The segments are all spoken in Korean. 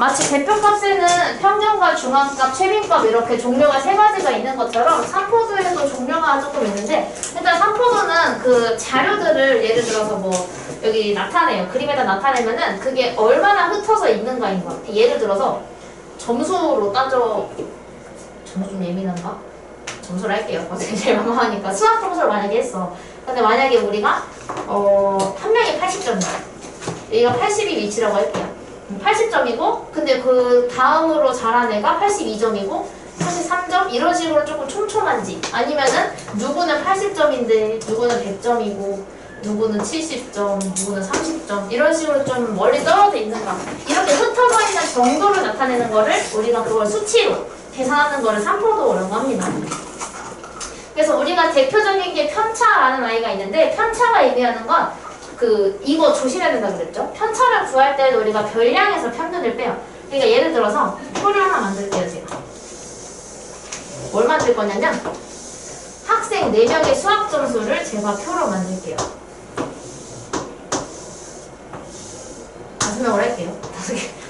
마치 대표값에는 평균값, 중앙값, 최빈값 이렇게 종류가 세 가지가 있는 것처럼 3포도에도 종류가 조금 있는데 일단 3포도는 그 자료들을 예를 들어서 뭐 여기 나타내요. 그림에다 나타내면은 그게 얼마나 흩어져 있는가인 것 같아. 예를 들어서 점수로 따져 점수 좀 예민한가? 점수를 할게요. 어차피 제일 만만하니까 수학 점수를 만약에 했어. 근데 만약에 우리가 한 명이 80점이야. 여기가 82 위치라고 할게요. 80점이고 근데 그 다음으로 잘한 애가 82점이고 83점 이런 식으로 조금 촘촘한지 아니면은 누구는 80점인데 누구는 100점이고 누구는 70점, 누구는 30점 이런 식으로 좀 멀리 떨어져 있는가 이렇게 흩어져 있는 정도를 나타내는 거를 우리가 그걸 수치로 계산하는 거를 3포도라고 합니다. 그래서 우리가 대표적인 게 편차라는 아이가 있는데 편차가 의미하는 건 이거 조심해야 된다 그랬죠? 편차를 구할 때도 우리가 별량에서 평균을 빼요. 그러니까 예를 들어서 표를 하나 만들게요, 제가. 뭘 만들 거냐면 학생 4명의 수학 점수를 제가 표로 만들게요. 5명을 할게요.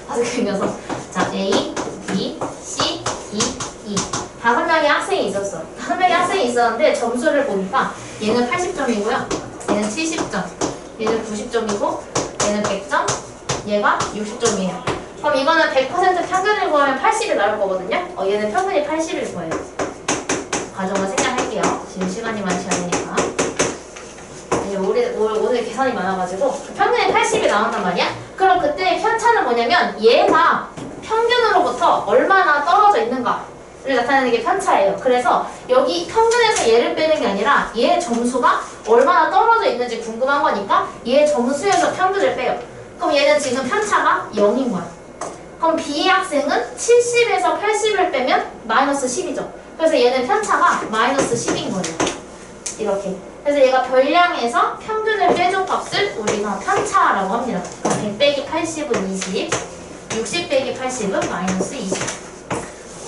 5개 녀석. 자, A, B, C, E, E. 5명의 학생이 있었어. 5명의 학생이 있었는데 점수를 보니까 얘는 80점이고요. 얘는 70점. 얘는 90점이고 얘는 100점, 얘가 60점이에요. 그럼 이거는 100% 평균을 구하면 80이 나올 거거든요. 얘는 평균이 80일 거예요. 과정을 생략할게요. 지금 시간이 많지 않으니까. 오늘 계산이 많아가지고 평균이 80이 나온단 말이야. 그럼 그때 편차는 뭐냐면 얘가 평균으로부터 얼마나 떨어져 있는가 를 나타내는 게 편차예요. 그래서 여기 평균에서 얘를 빼는 게 아니라 얘 점수가 얼마나 떨어져 있는지 궁금한 거니까 얘 점수에서 평균을 빼요. 그럼 얘는 지금 편차가 0인 거야. 그럼 B의 학생은 70에서 80을 빼면 마이너스 10이죠. 그래서 얘는 편차가 마이너스 10인 거예요. 이렇게. 그래서 얘가 별량에서 평균을 빼준 값을 우리가 편차라고 합니다. 100 빼기 80은 20, 60 빼기 80은 마이너스 20.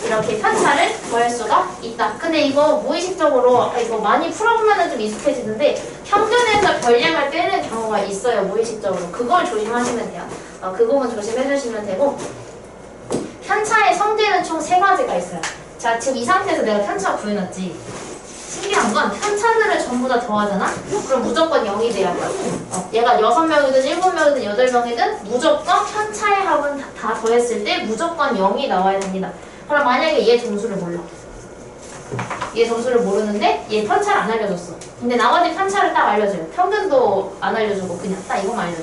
이렇게 편차를 구할 수가 있다. 근데 이거 무의식적으로 이거 많이 풀어보면 좀 익숙해지는데 평균에서 별량을 빼는 경우가 있어요. 무의식적으로. 그걸 조심하시면 돼요. 그 부분 조심해주시면 되고 편차의 성질은 총 3가지가 있어요. 자, 지금 이 상태에서 내가 편차 구해놨지. 신기한 건 편차들을 전부 다 더하잖아? 그럼 무조건 0이 돼야 돼. 얘가 6명이든 7명이든 8명이든 무조건 편차의 합은 다 더했을 때 무조건 0이 나와야 됩니다. 그럼 만약에 얘 점수를 몰라. 얘 점수를 모르는데 얘 편차를 안 알려줬어. 근데 나머지 편차를 딱 알려줘요. 평균도 안 알려주고 그냥 딱 이것만 알려줘.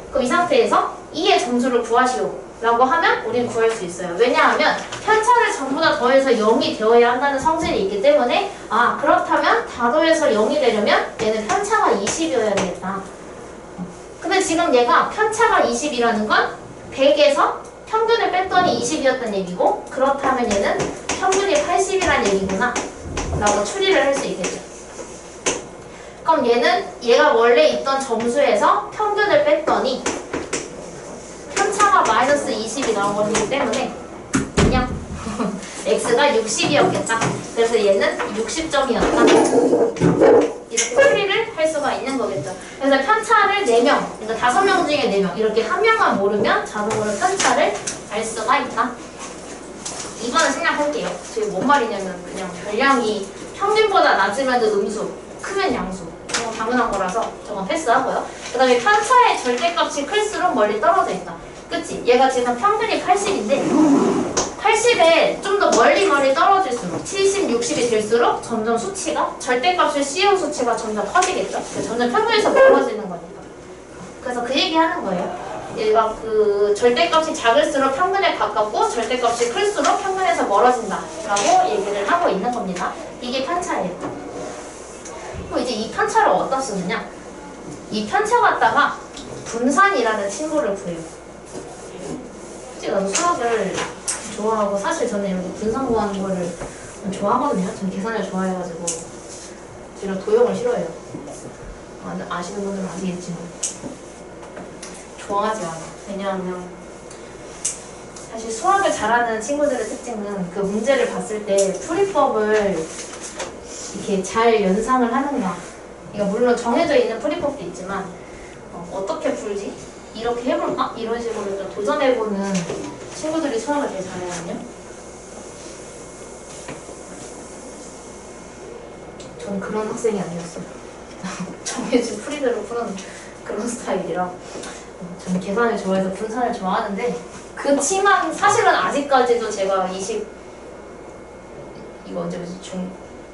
그럼 이 상태에서 이의 점수를 구하시오 라고 하면 우리는 구할 수 있어요. 왜냐하면 편차를 전부 다 더해서 0이 되어야 한다는 성질이 있기 때문에 그렇다면 다 더해서 0이 되려면 얘는 편차가 20이어야 되겠다. 근데 지금 얘가 편차가 20이라는 건 100에서 평균을 뺐더니 20이었던 얘기고 그렇다면 얘는 평균이 80이란 얘기구나 라고 추리를 할 수 있겠죠. 그럼 얘가 원래 있던 점수에서 평균을 뺐더니 편차가 마이너스 20이 나온 것이기 때문에 그냥 x가 60이었겠다. 그래서 얘는 60점이었다. 이렇게 추리를 할 수가 있는 거겠죠. 그래서 편차를 4명, 그러니까 5명 중에 4명 이렇게 한 명만 모르면 자동으로 편차를 알 수가 있다. 이거는 생략할게요. 지금 뭔 말이냐면 그냥 별량이 평균보다 낮으면 음수, 크면 양수. 이거 당연한 거라서 저건 패스하고요. 그 다음에 편차의 절대값이 클수록 멀리 떨어져 있다. 그치? 얘가 지금 평균이 80인데 80에 좀 더 멀리 떨어질수록 70, 60이 될수록 점점 수치가 절대값을 씌운 수치가 점점 커지겠죠? 점점 평균에서 멀어지는 거니까. 그래서 그 얘기 하는 거예요. 얘가 그 절대값이 작을수록 평균에 가깝고 절대값이 클수록 평균에서 멀어진다 라고 얘기를 하고 있는 겁니다. 이게 편차예요. 그리고 이제 이 편차를 어디다 쓰느냐? 이 편차 갖다가 분산이라는 친구를 구해요. 나도 수학을 좋아하고 사실 저는 이렇게 분산 구하는 거를 좋아하거든요. 저는 계산을 좋아해가지고 이런 도형을 싫어해요. 아시는 분들은 아시겠지만 좋아하지 않아. 왜냐하면 사실 수학을 잘하는 친구들의 특징은 그 문제를 봤을 때 풀이법을 이렇게 잘 연상을 하는가. 그러니까 물론 정해져 있는 풀이법도 있지만 어떻게 풀지? 이렇게 해볼까? 이런 식으로 좀 도전해보는 친구들이 수학을 되게 잘하거든요. 전 그런 학생이 아니었어요. 정해진 풀이대로 푸는 그런 스타일이라 전 계산을 좋아해서 분산을 좋아하는데 그치만 사실은 아직까지도 제가 이거 언제부터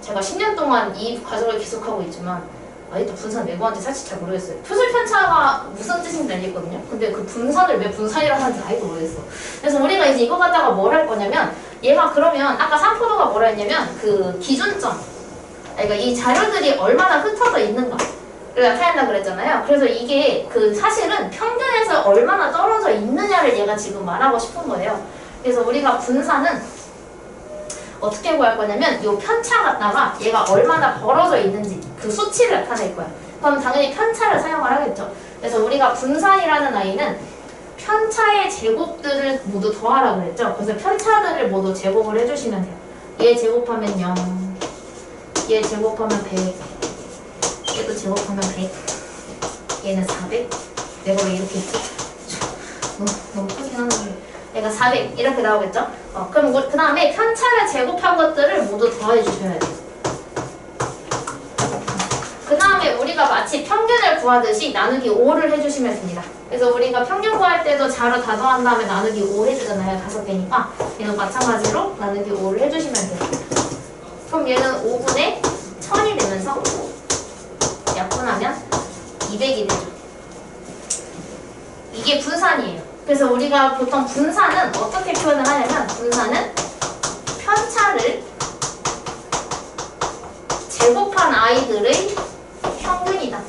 제가 10년 동안 이 과정을 계속하고 있지만 아직도 분산 외부한테 사실 잘 모르겠어요. 표절 편차가 무슨 뜻인지 알겠거든요. 근데 그 분산을 왜 분산이라고 하는지 아직도 모르겠어. 그래서 우리가 이제 이거 갖다가 뭘 할 거냐면 얘가 그러면 아까 삼포도가 뭐라 했냐면 그 기준점 그러니까 이 자료들이 얼마나 흩어져 있는가 를 나타낸다 그랬잖아요. 그래서 이게 그 사실은 평균에서 얼마나 떨어져 있느냐를 얘가 지금 말하고 싶은 거예요. 그래서 우리가 분산은 어떻게 구할 거냐면 이 편차 갖다가 얘가 얼마나 벌어져 있는지 그 수치를 나타낼 거야. 그럼 당연히 편차를 사용을 하겠죠. 그래서 우리가 분산이라는 아이는 편차의 제곱들을 모두 더하라고 그랬죠. 그래서 편차들을 모두 제곱을 해주시면 돼요. 얘 제곱하면 0, 얘 제곱하면 100, 얘도 제곱하면 100, 얘는 400. 내가 왜 이렇게 했지? 너무 크긴 하는데 얘가 400 이렇게 나오겠죠? 그럼 그 다음에 편차를 제곱한 것들을 모두 더해 주셔야 돼요. 그 다음에 우리가 마치 평균을 구하듯이 나누기 5를 해주시면 됩니다. 그래서 우리가 평균 구할 때도 자료 다 더한 다음에 나누기 5 해주잖아요. 5개니까 얘는 마찬가지로 나누기 5를 해주시면 돼요. 그럼 얘는 5분의 1000이 되면서 약분하면 200이 되죠. 이게 분산이에요. 그래서 우리가 보통 분산은 어떻게 표현을 하냐면 분산은 편차를 제곱한 아이들의 평균이다.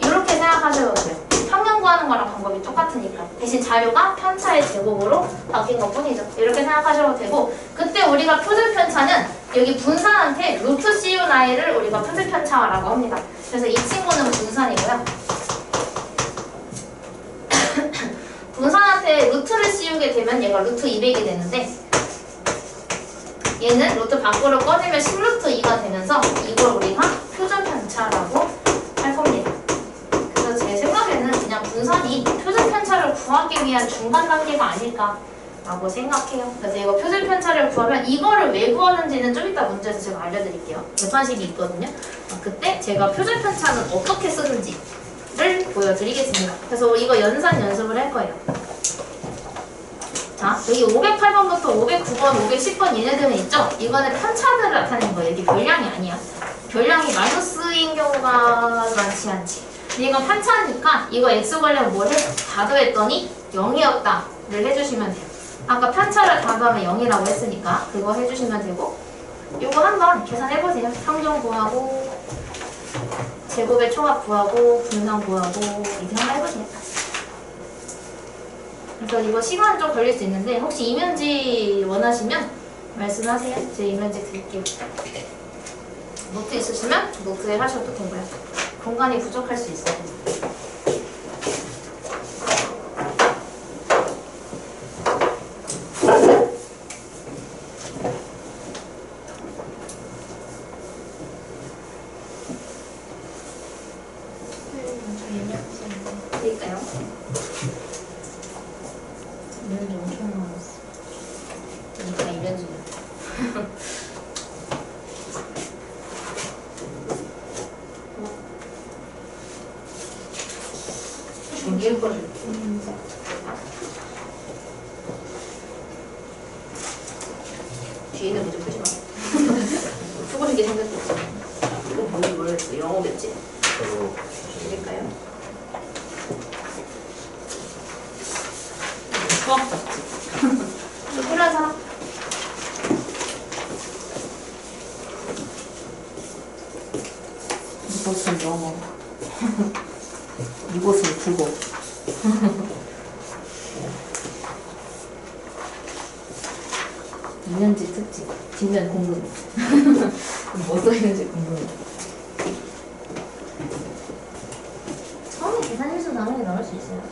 이렇게 생각하셔도 돼요. 평균 구하는 거랑 방법이 똑같으니까. 대신 자료가 편차의 제곱으로 바뀐 것 뿐이죠. 이렇게 생각하셔도 되고 그때 우리가 표준 편차는 여기 분산한테 루트 씌운 아이를 우리가 표준 편차라고 합니다. 그래서 이 친구는 분산이고요. 분산한테 루트를 씌우게 되면 얘가 루트 200이 되는데 얘는 루트 밖으로 꺼내면 10루트 2가 되면서 이걸 우리가 표준 편차라고 할 겁니다. 그래서 제 생각에는 그냥 분산이 표준 편차를 구하기 위한 중간 단계가 아닐까라고 생각해요. 그래서 이거 표준 편차를 구하면 이거를 왜 구하는지는 좀 이따 문제에서 제가 알려드릴게요. 개판식이 있거든요. 그때 제가 표준 편차는 어떻게 쓰는지 를 보여드리겠습니다. 그래서 이거 연산 연습을 할 거예요. 자, 여기 508번부터 509번, 510번 얘네들은 있죠? 이거는 편차들을 나타내는 거예요. 이게 별량이 아니야. 별량이 마이너스인 경우가 많지 않지. 근데 이건 편차니까 이거 x 관련 뭘 다 더했더니 0이었다를 해주시면 돼요. 아까 편차를 다 더하면 0이라고 했으니까 그거 해주시면 되고 이거 한번 계산해보세요. 평균 구하고 제곱의 총합 구하고 분산 구하고 이렇게 한번 해보세요. 그래서 이거 시간 좀 걸릴 수 있는데 혹시 이면지 원하시면 말씀하세요. 제 이면지 드릴게요. 노트 있으시면 노트에 하셔도 되고요. 공간이 부족할 수 있어요. 드릴까요? 이면지 엄청 많았어. 이거 다 이면지야. 중기일 거를. 뒤에는 먼저 푸지 마. 푸고 싶게 생겼겠지. 이거 뭔지 모르겠어. 영어겠지? 드릴까요? 수학 잡지. 또 필요한 사람? 이것은 영어. 이것은 국어. 이면지 특집. 뒷면 궁금해. 뭐 써있는지 궁금해. 처음에 계산일수 당연히 나올 수 있어요.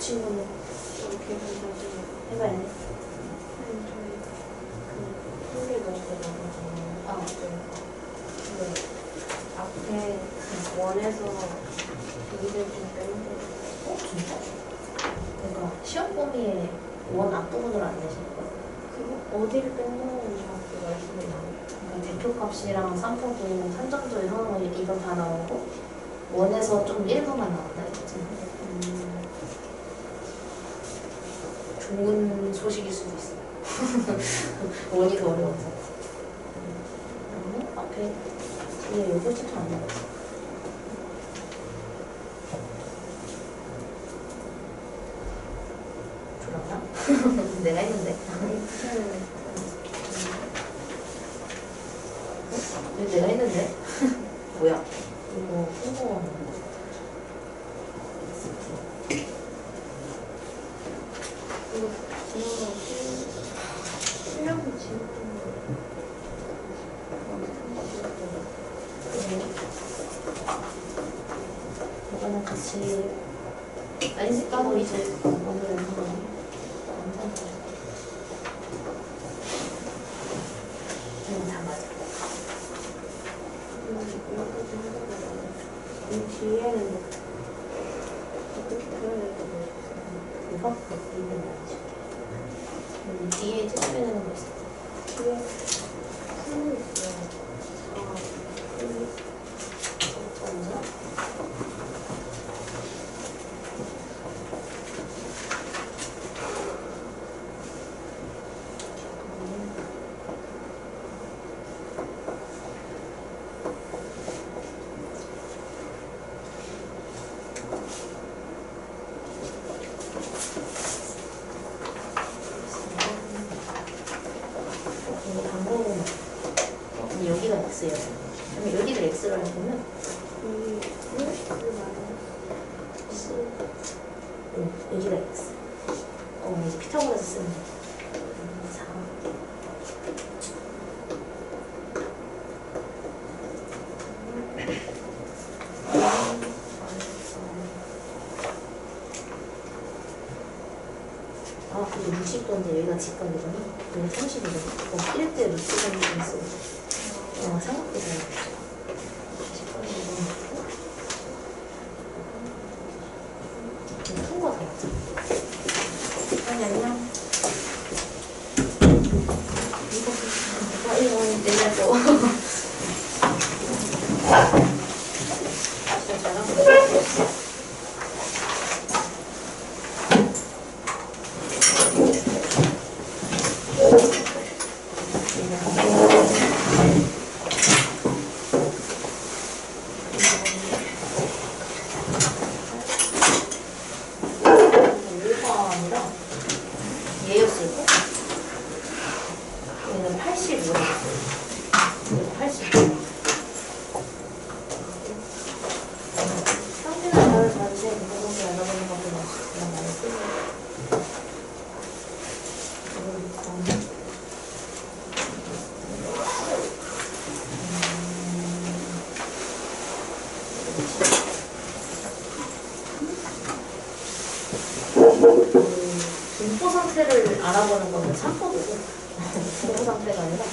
친구는 이렇게 해봐야 돼. 한개 넣어야 되잖아. 어. 그 앞에 원에서 여기를 좀 빼면 돼. 어? 진짜? 그러니까 시험 범위에 원 앞부분을 안 내실 거예요. 그거 어디를 뺀다는 정확히 말씀이 나와요. 그러니까 대표값이랑 산포도 산정도 이런 거 이거 다 나오고 원에서 좀 일부만 나온다 이거지. 좋은 소식일 수도 있어요. 원이 더 어려워서. 그리고 앞에 뒤에 요거 진짜 안 나왔어. 졸았나? 내가 했는데. 왜 내가 했는데? 뭐야? 이거 홍보하는 거. 이거 지금 실력이 지금 이거는 같이 아니 따로 이제 오늘은 한번 다 맞아. 이 뒤에는 어떻게 표현해야 되나? 이거 이거 아니지. 뒤에 찢어내는 거 있어. 뒤에 숨이 있어요. 여기 먼저. 여기가 X예요. 그러면 여기를 X를 해보면 여기가 X. 이제 피타고라스 쓰면 돼. 4. 그리고 60도인데 여기가 직각이잖아. 여기 30이거든. 그럼 1대 루트가 있어. 생각보다 큰 거 더 맞아. 아니 안녕. 이거 내려고. 진짜 잘하고. 얘였을 거? 얘는 85. 85. 상태를 알아보는 거는 참고도고 공부 상태가 아니라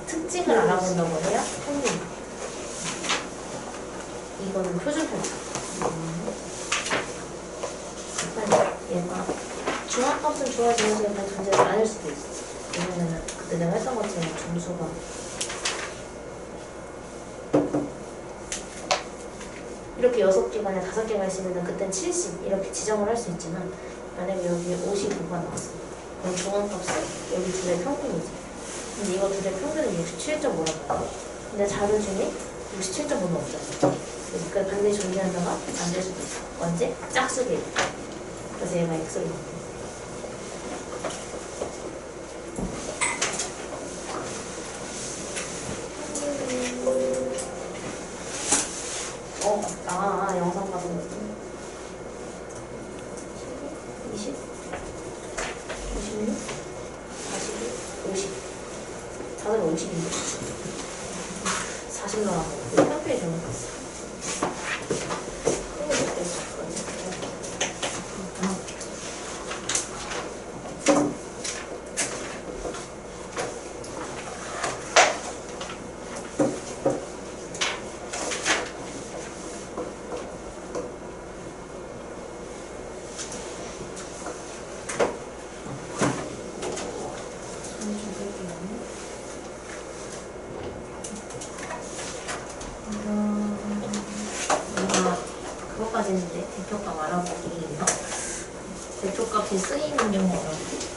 특징을 알아본다고 해요. 평균. 이거는 표준 편차. 얘가 중앙값은 좋아지면서 얘가 존재가 아닐 수도 있어. 왜냐면은 그때 내가 했던 것처럼 점수가 이렇게 6개가 아니라 5개가 있으면 그땐 70 이렇게 지정을 할 수 있지만 만약에 여기 55가 나왔어. 그럼 중앙값은 여기 둘의 평균이지. 근데 이거 둘의 평균은 67.5라고. 근데 자료 중에 67.5는 없잖아. 그러니까 반드시 존재한다가 안 될 수도 있어. 언제? 짝수계. 그래서 얘가 X로 바뀌어. 영상 봐서 20, 26, 41, 50. 다들 50인데 40 나와서 평균이 잘못됐어. 그거까지는데 대표값 알아보기 대표값이 쓰이는 경우 어렵지.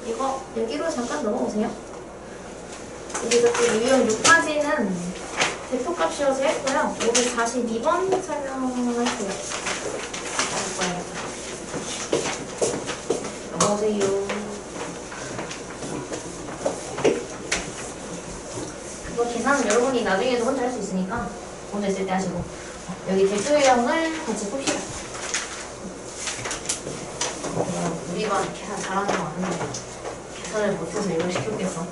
이거 여기로 잠깐 넘어오세요. 여기서 또 유형 6까지는 대표값이어서 했고요. 542번 설명할게요. 넘어오세요. 그거 계산은 여러분이 나중에도 혼자 할 수 있으니까 혼자 있을 때 하시고 여기 대표 유형을 같이 봅시다. 우리 반 계산 잘하는 거 아는데 계산을 못해서 이걸 시켰겠어.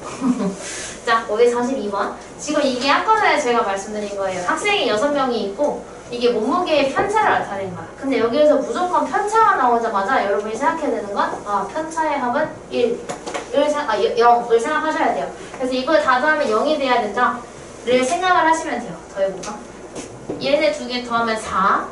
자, 542번. 지금 이게 아까 전에 제가 말씀드린 거예요. 학생이 6명이 있고 이게 몸무게의 편차를 나타낸 거야. 근데 여기에서 무조건 편차가 나오자마자 여러분이 생각해야 되는 건 편차의 합은 0을 생각하셔야 돼요. 그래서 이걸 다 더하면 0이 돼야 된다를 생각을 하시면 돼요. 더해볼까? 얘네 두 개 더하면 4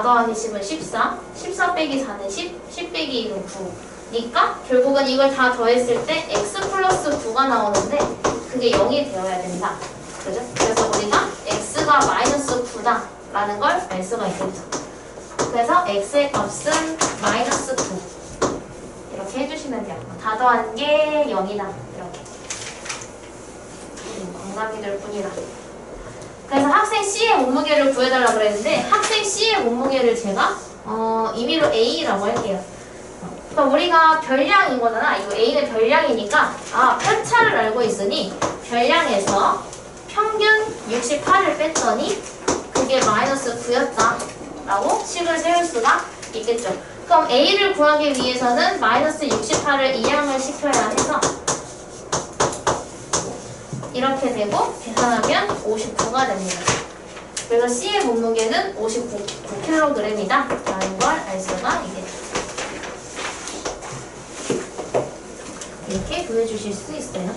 더하기 10은 14 14 빼기 4는 10 빼기 2는 9 니까 결국은 이걸 다 더했을 때 x 플러스 9가 나오는데 그게 0이 되어야 된다. 그죠? 그래서 우리가 x가 마이너스 9다 라는 걸 알 수가 있겠죠. 그래서 x의 값은 마이너스 9 이렇게 해주시면 돼요. 다 더한 게 0이다 이렇게 공감이 될 뿐이다. 그래서 학생 C의 몸무게를 구해달라고 그랬는데 학생 C의 몸무게를 제가 임의로 A라고 할게요. 그럼 우리가 별량인 거잖아. 이거 A는 별량이니까 편차를 알고 있으니 별량에서 평균 68을 뺐더니 그게 마이너스 9였다 라고 식을 세울 수가 있겠죠. 그럼 A를 구하기 위해서는 마이너스 68을 이항을 시켜야 해서 이렇게 되고 계산하면 59가 됩니다. 그래서 C의 몸무게는 59kg이다 라는 걸 알 수가 있겠죠. 이렇게 구해주실 수 있어요.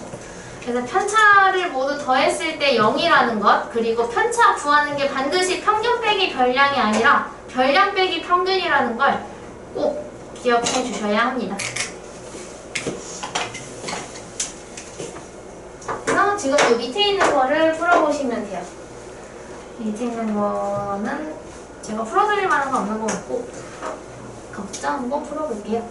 그래서 편차를 모두 더했을 때 0이라는 것, 그리고 편차 구하는 게 반드시 평균 빼기 별량이 아니라 별량 빼기 평균이라는 걸 꼭 기억해 주셔야 합니다. 그래서 지금 이 밑에 있는 거를 풀어보시면 돼요. 밑에 있는 거는 제가 풀어드릴 만한 거 없는 것 같고 각자 한번 풀어볼게요.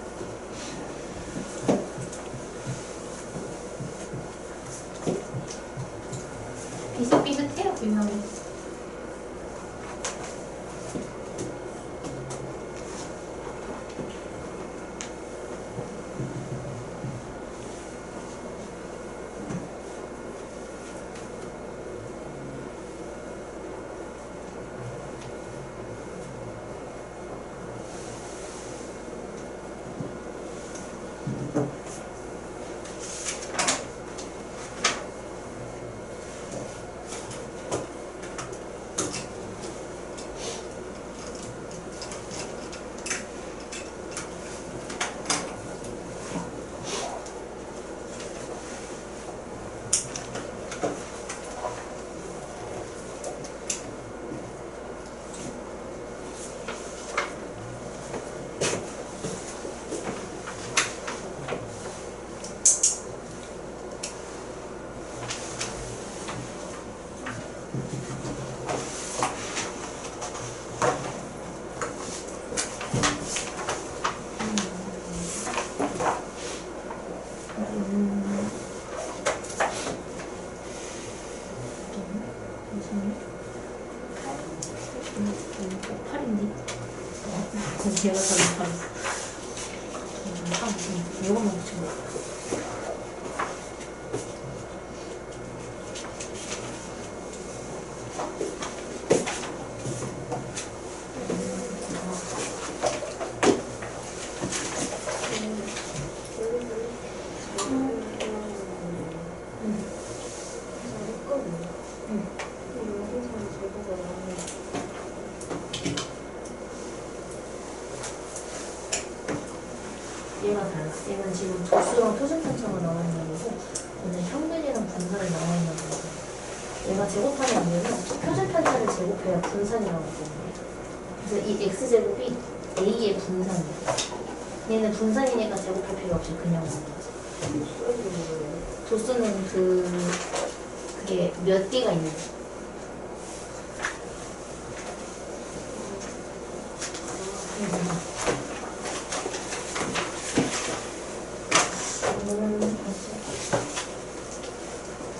비슷비슷해요, 유형이. 8인데? 얘가 다 8. 이것만 붙이면 돼. 얘가 달라. 얘는 지금 도수랑 표준 편차가 나와 있는 거고, 얘는 평균이랑 분산이 나와 있는 거고. 얘가 제곱하면 안 되면 표준 편차를 제곱해야 분산이 나오거든요. 그래서 이 x제곱이 a의 분산이에요. 얘는 분산이니까 제곱할 필요 없이 그냥 나와요. 도수는 그게 몇 개가 있는 거예요.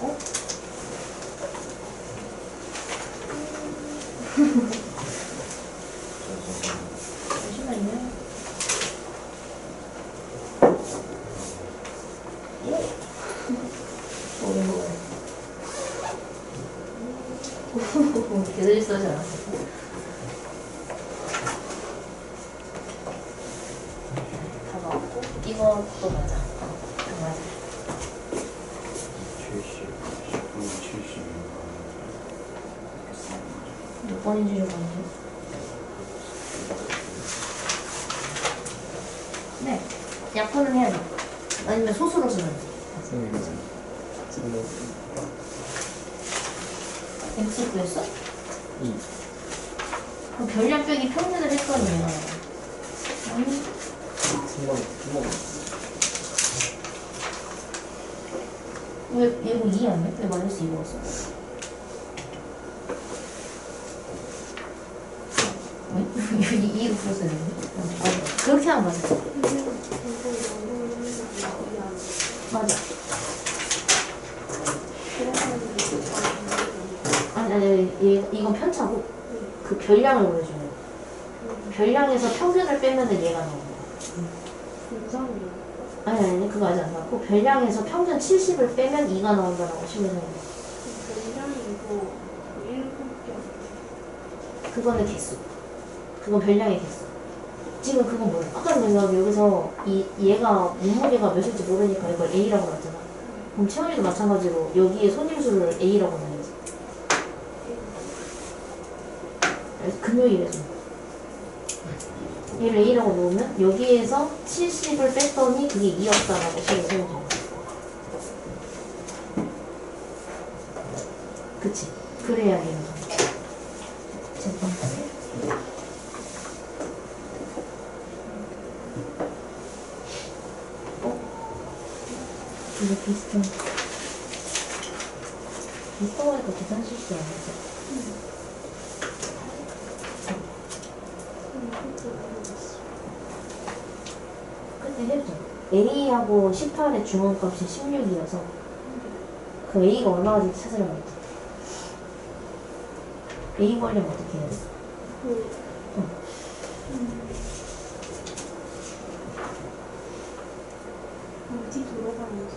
어? 잠시만요. 제대로 써지 않았어. 다 나왔고 이것도 맞아. 맞아. 70, 10분 70. 몇 번인지 좀 알죠? 네. 약분은 해야 돼. 아니면 소수로 쓰면 돼. X 구했어? 2. 그럼 별량 빼기 평균을 했거든요. 아니, 3번. 왜 얘고 2 아니야? 왜 마이너스 2 먹었어? 왜? 2로 풀었어야 되는데? 맞아. 그렇게 하면 맞아. 맞아. 아니, 이건 편차고, 그 별량을 보여주는 거야. 별량에서 평균을 빼면은 얘가 나오는 거야. 아니, 그거 아직 안 나왔고, 별량에서 평균 70을 빼면 2가 나온다라고 시험에서 해요. 그거는 개수. 그건 별량의 개수. 지금 그건 뭐야? 아까 내가 여기서 얘가 몸무게가 몇일지 모르니까 이걸 A라고 놨잖아. 그럼 채원이도 마찬가지로 여기에 손님수를 A라고 놔야지. 금요일에 좀. 얘를 A라고 놓으면 여기에서 70을 뺐더니 그게 2였다라고 시험에 세워져. 그치? 그래야 얘는 잠깐만. 이거 비슷한 거니까 계산 실수 안 했어. 그때 해보자. A하고 18의 중원값이 16이어서 그 A가 얼마인지 찾으려고 했지. A 구하려면 어떻게 해야 돼? 어디 돌아가는지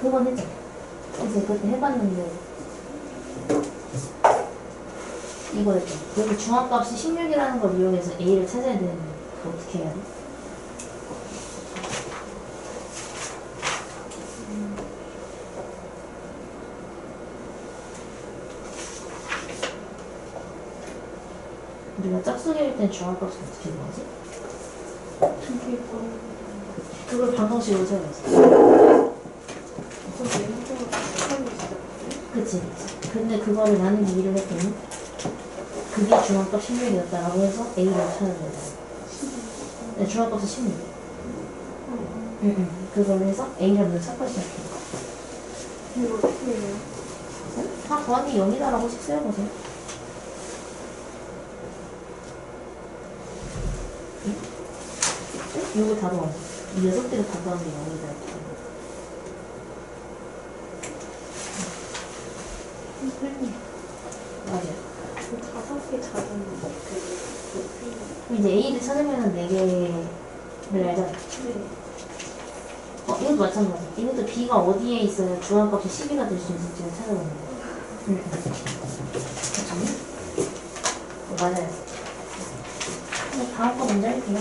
그건 했잖아. 그래서 그때 해봤는데 이거였죠. 여기 중앙값이 16이라는 걸 이용해서 A를 찾아야 되는데 그거 어떻게 해야 돼? 우리가 짝수기일 땐 중앙값은 어떻게 구하지? 그걸 방정식으로 세워야지. 그치. 근데 그거를 나는 일을 했더니 그게 중앙값 16이었다라고 해서 A를 찾아야 돼. 네, 중앙값은 16. 그걸로 해서 A를 찾고 시작해. 이거 어떻게 해요? 다 더하기 0이다라고 씩 세워보세요. 이거 다 더하기. 이 6개를 다 더하는 게 0이다. 맞아요. 5개 작은 그럼 이제 A를 찾으면 4개를 알잖아. 네. 이것도 마찬가지. 이것도 B가 어디에 있어야 중앙값이 12가 될 수 있을지를 찾아보는 거야. 그렇죠? 맞아요. 다음 거 먼저 할게요.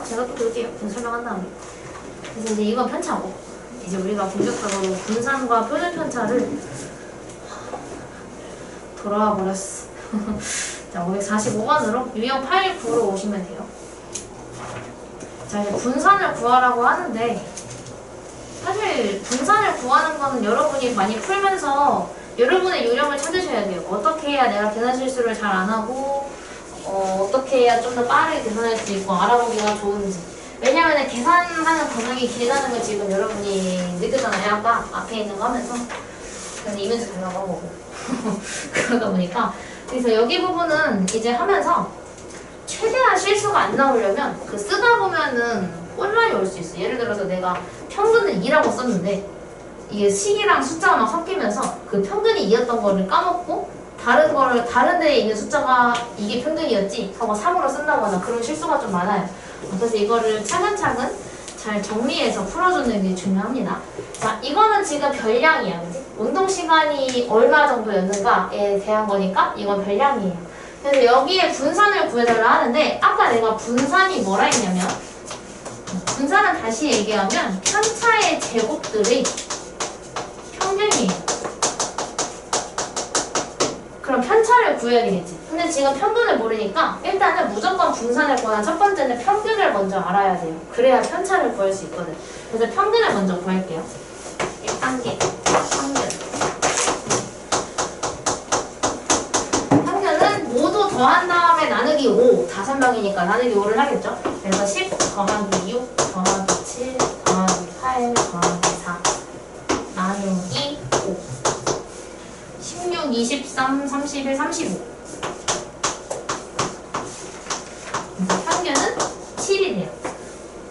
제가 또 볼게요. 설명한 다음에. 그래서 이제 이건 편차고, 이제 우리가 본격적으로 분산과 표준 편차를 돌아와 버렸어. 자, 545번으로 유형 819로 오시면 돼요. 자, 이제 분산을 구하라고 하는데, 사실 분산을 구하는 거는 여러분이 많이 풀면서 여러분의 요령을 찾으셔야 돼요. 어떻게 해야 내가 계산 실수를 잘 안 하고, 어떻게 해야 좀 더 빠르게 계산할 수 있고 알아보기가 좋은지. 왜냐면 계산하는 과정이 길다는 걸 지금 여러분이 느꼈잖아요. 아까 앞에 있는 거 하면서. 그래서 이면서 달라고 한 거고. 그러다 보니까. 그래서 여기 부분은 이제 하면서 최대한 실수가 안 나오려면 그 쓰다 보면은 혼란이 올 수 있어. 예를 들어서 내가 평균을 2라고 썼는데 이게 식이랑 숫자가 막 섞이면서 그 평균이 2였던 거를 까먹고 다른 데에 있는 숫자가 이게 평균이었지 하고 3으로 쓴다거나 그런 실수가 좀 많아요. 그래서 이거를 차근차근 잘 정리해서 풀어주는 게 중요합니다. 자, 이거는 지금 별량이야. 그치? 운동 시간이 얼마 정도였는가에 대한 거니까 이건 별량이에요. 그래서 여기에 분산을 구해달라 하는데 아까 내가 분산이 뭐라 했냐면 분산은 다시 얘기하면 편차의 제곱들의 평균이에요. 그럼 편차를 구해야 되겠지. 근데 지금 평균을 모르니까 일단은 무조건 분산을 구하는 첫 번째는 평균을 먼저 알아야 돼요. 그래야 편차를 구할 수 있거든. 그래서 평균을 먼저 구할게요. 1단계 평균. 평균은 모두 더한 다음에 나누기 5. 5명이니까 나누기 5를 하겠죠. 그래서 10 더하기 6 더하기 7 더하기 8 더하기 4 나누기 5. 16, 23, 31, 35. 그래서 평균은 7이래요.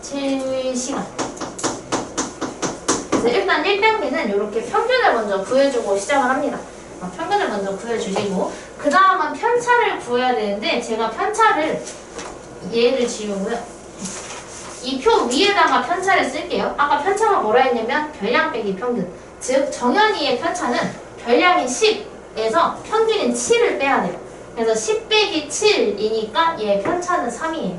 7시간. 그래서 일단 1단계는 이렇게 평균을 먼저 구해주고 시작을 합니다. 평균을 먼저 구해주시고 그 다음은 편차를 구해야 되는데 제가 편차를 얘를 지우고요. 이 표 위에다가 편차를 쓸게요. 아까 편차가 뭐라 했냐면 별량 빼기 평균. 즉 정현이의 편차는 별량이 10에서 평균인 7을 빼야 돼요. 그래서 10 빼기 7이니까 얘 편차는 3이에요.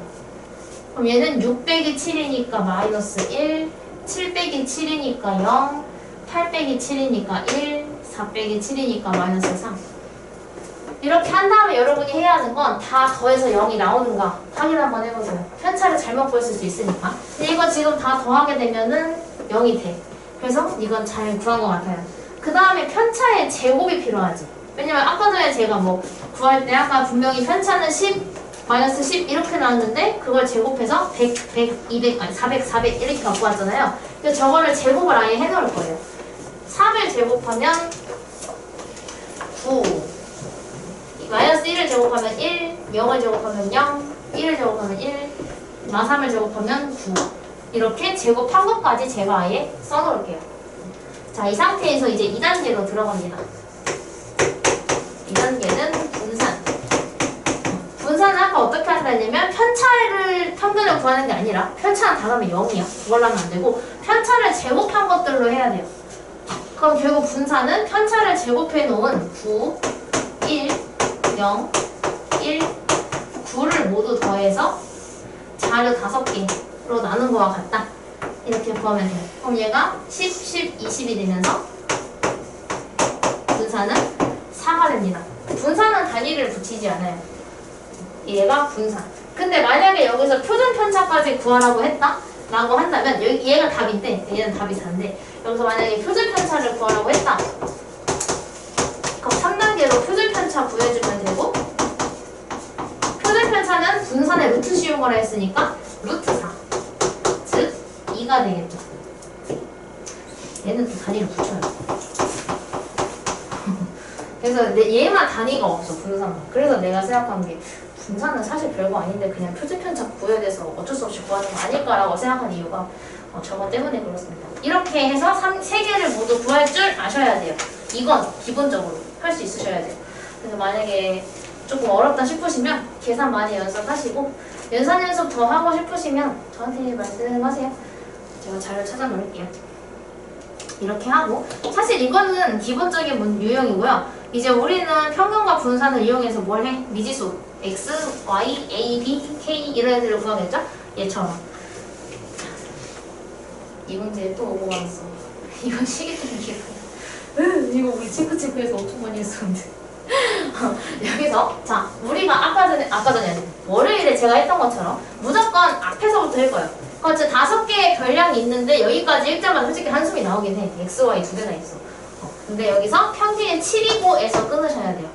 그럼 얘는 6 빼기 7이니까 마이너스 1, 7 빼기 7이니까 0, 8 빼기 7이니까 1, 4 빼기 7이니까 마이너스 3. 이렇게 한 다음에 여러분이 해야 하는 건 다 더해서 0이 나오는가 확인 한번 해보세요. 편차를 잘못 구했을 수 있으니까. 근데 이거 지금 다 더하게 되면은 0이 돼. 그래서 이건 잘 구한 것 같아요. 그 다음에 편차의 제곱이 필요하지. 왜냐면 아까 전에 제가 뭐 구할 때 아까 분명히 편차는 10, 마이너스 10 이렇게 나왔는데 그걸 제곱해서 100, 100, 200, 아니 400, 400 이렇게 갖고 왔잖아요. 그래서 저거를 제곱을 아예 해놓을 거예요. 3을 제곱하면 9, 마이너스 1을 제곱하면 1, 0을 제곱하면 0, 1을 제곱하면 1, 마3을 제곱하면 9. 이렇게 제곱한 것까지 제가 아예 써놓을게요. 자, 이 상태에서 이제 2단계로 들어갑니다. 2단계는 분산. 분산은 아까 어떻게 한다 했냐면 편차를 평균을 구하는 게 아니라 편차는 다 하면 0이야. 그걸로 하면 안 되고 편차를 제곱한 것들로 해야 돼요. 그럼 결국 분산은 편차를 제곱해 놓은 9, 1, 0, 1, 9를 모두 더해서 자료 5개로 나눈 거와 같다. 이렇게 구하면 돼요. 그럼 얘가 10, 10, 20이 되면서 분산은 4가 됩니다. 분산은 단위를 붙이지 않아요. 얘가 분산. 근데 만약에 여기서 표준 편차까지 구하라고 했다? 라고 한다면 얘가 답인데 얘는 답이 4인데 여기서 만약에 표준 편차를 구하라고 했다. 그럼 3단계로 표준 편차 구해주면 되고 표준 편차는 분산의 루트 씌운 거라 했으니까 루트 4. 즉 2가 되겠죠. 얘는 또 단위를 붙여요. 그래서 얘만 단위가 없어, 분산은. 그래서 내가 생각한 게 분산은 사실 별거 아닌데 그냥 표준 편차 구해야 돼서 어쩔 수 없이 구하는 거 아닐까라고 생각한 이유가 저거 때문에 그렇습니다. 이렇게 해서 3개를 모두 구할 줄 아셔야 돼요. 이건 기본적으로 할 수 있으셔야 돼요. 그래서 만약에 조금 어렵다 싶으시면 계산 많이 연습하시고 연속 더 하고 싶으시면 저한테 말씀하세요. 제가 자료 찾아 놓을게요. 이렇게 하고 사실 이거는 기본적인 유형이고요. 이제 우리는 평균과 분산을 이용해서 뭘 해? 미지수 x, y, a, b, k 이런 애들을 구하겠죠? 얘처럼. 이 문제 또 오고 말았어. 이건 시계 때문에 기억나. 이거 우리 칭크칭크해서 엄청 많이 했었는데. 여기서 자 우리가 아까 전에 아니라 월요일에 제가 했던 것처럼 무조건 앞에서부터 할 거예요. 그렇지 5개의 별량이 있는데 여기까지 읽자마자 솔직히 한숨이 나오긴 해. x, y 2개나 있어. 근데 여기서 평균이 7이고에서 끊으셔야 돼요.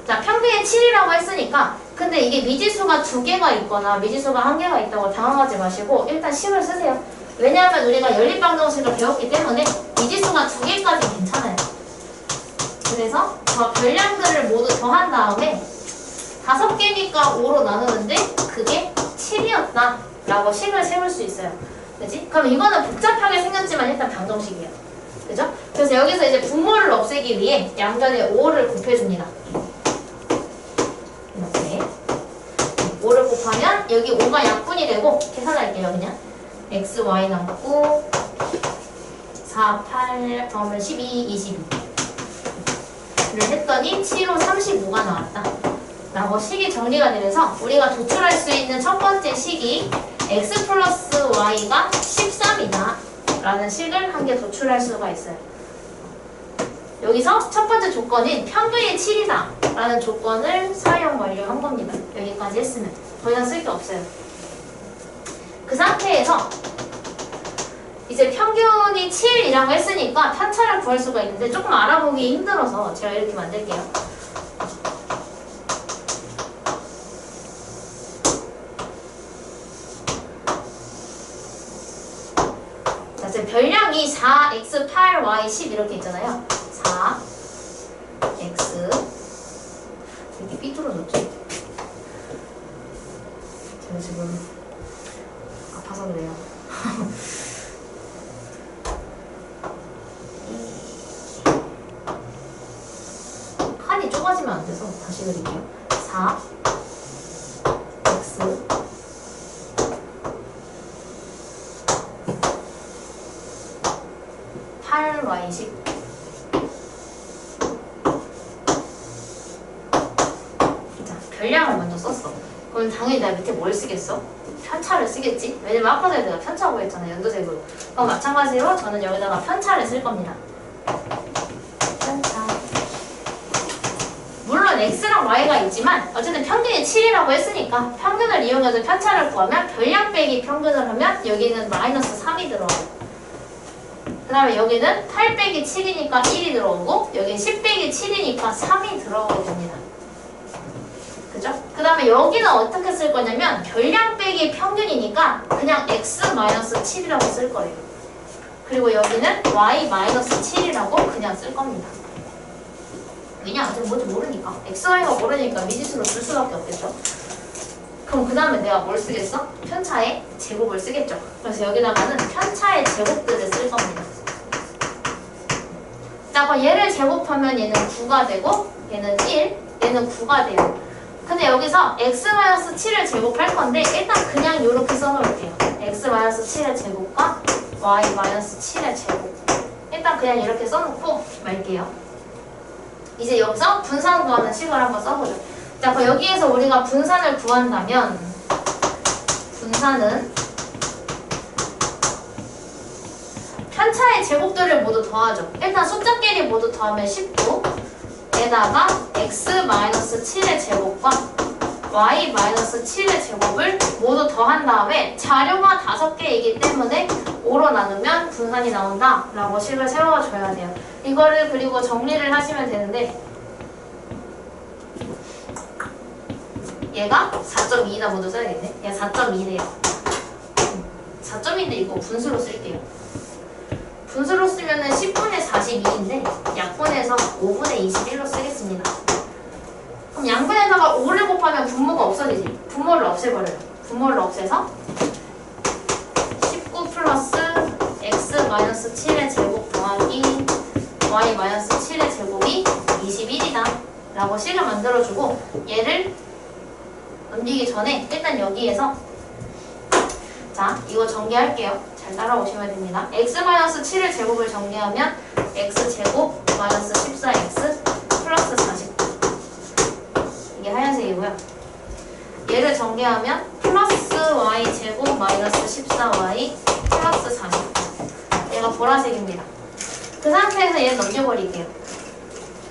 자 평균이 7이라고 했으니까 근데 이게 미지수가 2개가 있거나 미지수가 1개가 있다고 당황하지 마시고 일단 식을 쓰세요. 왜냐하면 우리가 연립방정식을 배웠기 때문에 미지수가 2개까지 괜찮아요. 그래서 저 별량들을 모두 더한 다음에 5개니까 5로 나누는데 그게 7이었다 라고 식을 세울 수 있어요. 그치? 그럼 이거는 복잡하게 생겼지만 일단 방정식이에요. 그죠? 그래서 여기서 이제 분모를 없애기 위해 양변에 5를 곱해줍니다. 이렇게 5를 곱하면 여기 5가 약분이 되고 계산할게요 그냥 x, y 남고 4, 8, 그러면 12, 22 를 했더니 7호 35가 나왔다 라고 식이 정리가 되면서 우리가 도출할 수 있는 첫 번째 식이 x 플러스 y가 13이다 라는 식을 한 개 도출할 수가 있어요. 여기서 첫 번째 조건인 평균이 7이다 라는 조건을 사용 완료한 겁니다. 여기까지 했으면 더 이상 쓸 게 없어요. 그 상태에서 이제 평균이 7이라고 했으니까 편차를 구할 수가 있는데 조금 알아보기 힘들어서 제가 이렇게 만들게요. 자, 지금 별량이 4x, 8, y, 10 이렇게 있잖아요. 4x 이렇게 삐뚤어졌죠? 제가 지금 아파서 그래요. 칸이 좁아지면 안 돼서 다시 그릴게요. 4x 8y 10 자, 별량을 먼저 썼어. 그럼 당연히 나 밑에 뭘 쓰겠어? 편차를 쓰겠지? 왜냐면 아까 전에 내가 편차 구했잖아, 연도색으로. 그럼 마찬가지로 저는 여기다가 편차를 쓸 겁니다. 편차. 물론 x랑 y가 있지만 어쨌든 평균이 7이라고 했으니까 평균을 이용해서 편차를 구하면 별량 빼기 평균을 하면 여기는 마이너스 3이 들어와요. 그 다음에 여기는 8 빼기 7이니까 1이 들어오고 여기는 10 빼기 7이니까 3이 들어오게 됩니다. 그죠? 그 다음에 여기는 어떻게 쓸 거냐면 별량 빼기 평균이니까 그냥 x-7이라고 쓸 거예요. 그리고 여기는 y-7이라고 그냥 쓸 겁니다. 왜냐? 아직 뭔지 모르니까. x, y가 모르니까 미지수로 쓸 수밖에 없겠죠. 그럼 그 다음에 내가 뭘 쓰겠어? 편차의 제곱을 쓰겠죠. 그래서 여기다가는 편차의 제곱들을 쓸 겁니다. 자, 그럼 얘를 제곱하면 얘는 9가 되고 얘는 1, 얘는 9가 돼요. 근데 여기서 x-7을 제곱할 건데 일단 그냥 이렇게 써놓을게요. x-7의 제곱과 y-7의 제곱. 일단 그냥 이렇게 써놓고 말게요. 이제 여기서 분산 구하는 식을 한번 써보죠. 자, 그럼 여기에서 우리가 분산을 구한다면 분산은 편차의 제곱들을 모두 더하죠. 일단 숫자끼리 모두 더하면 19에다가 x-7의 제곱과 y-7의 제곱을 모두 더한 다음에 자료가 5개이기 때문에 5로 나누면 분산이 나온다 라고 식을 세워줘야 돼요. 이거를 그리고 정리를 하시면 되는데 얘가 4.2다 모두 써야겠네. 얘가 4.2네요. 4.2인데 이거 분수로 쓸게요. 분수로 쓰면은 10분의 42인데 약분해서 5분의 21로 쓰겠습니다. 그럼 양분에다가 5를 곱하면 분모가 없어지지. 분모를 없애버려요. 분모를 없애서 19 플러스 마이너스 7의 제곱 더하기 y 마이너스 7의 제곱이 21이다 라고 식을 만들어주고 얘를 넘기기 전에 일단 여기에서 자 이거 전개할게요. 잘 따라오시면 됩니다. x-7의 제곱을 전개하면 x제곱 마이너스 14x 플러스 49 이게 하얀색이고요. 얘를 전개하면 플러스 y제곱 마이너스 14y 플러스 49 얘가 보라색입니다. 그 상태에서 얘를 넘겨버릴게요.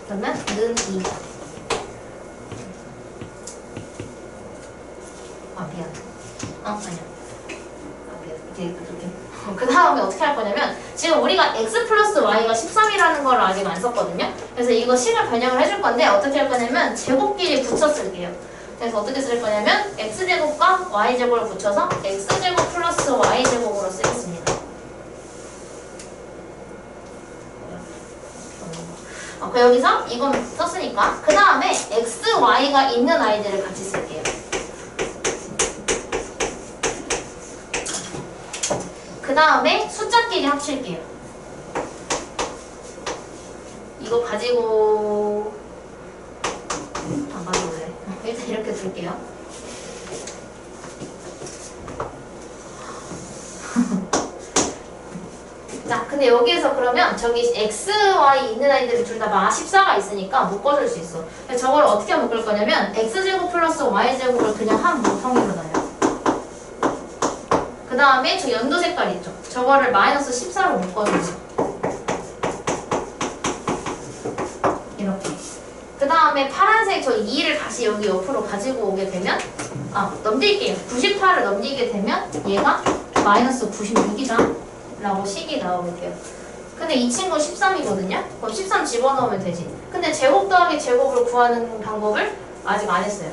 그러면 는 2. 아 미안. 아니야. 이렇게. 그 다음에 어떻게 할 거냐면 지금 우리가 x 플러스 y가 13이라는 걸 아직 안 썼거든요. 그래서 이거 식을 변형을 해줄 건데 어떻게 할 거냐면 제곱끼리 붙여 쓸게요. 그래서 어떻게 쓸 거냐면 x제곱과 y제곱을 붙여서 x제곱 플러스 y제곱으로 쓰겠습니다. 그 여기서 이건 썼으니까 그 다음에 x, y가 있는 아이들을 같이 쓸게요. 그 다음에 숫자끼리 합칠게요. 이거 가지고 안 가져올래. 일단 이렇게 둘게요. 자, 근데 여기에서 그러면 저기 x, y 있는 아이들이 둘 다 마 14가 있으니까 묶어줄 수 있어. 저걸 어떻게 묶을 거냐면 x제곱 플러스 y제곱을 그냥 한 모형으로 넣어요. 그 다음에 저 연두 색깔 있죠? 저거를 마이너스 14로 묶어주죠. 이렇게. 그 다음에 파란색 저 2를 다시 여기 옆으로 가지고 오게 되면 넘길게요. 98을 넘기게 되면 얘가 마이너스 96이다 라고 식이 나오게 돼요. 근데 이 친구 13이거든요? 그럼 13 집어넣으면 되지. 근데 제곱 더하기 제곱을 구하는 방법을 아직 안 했어요.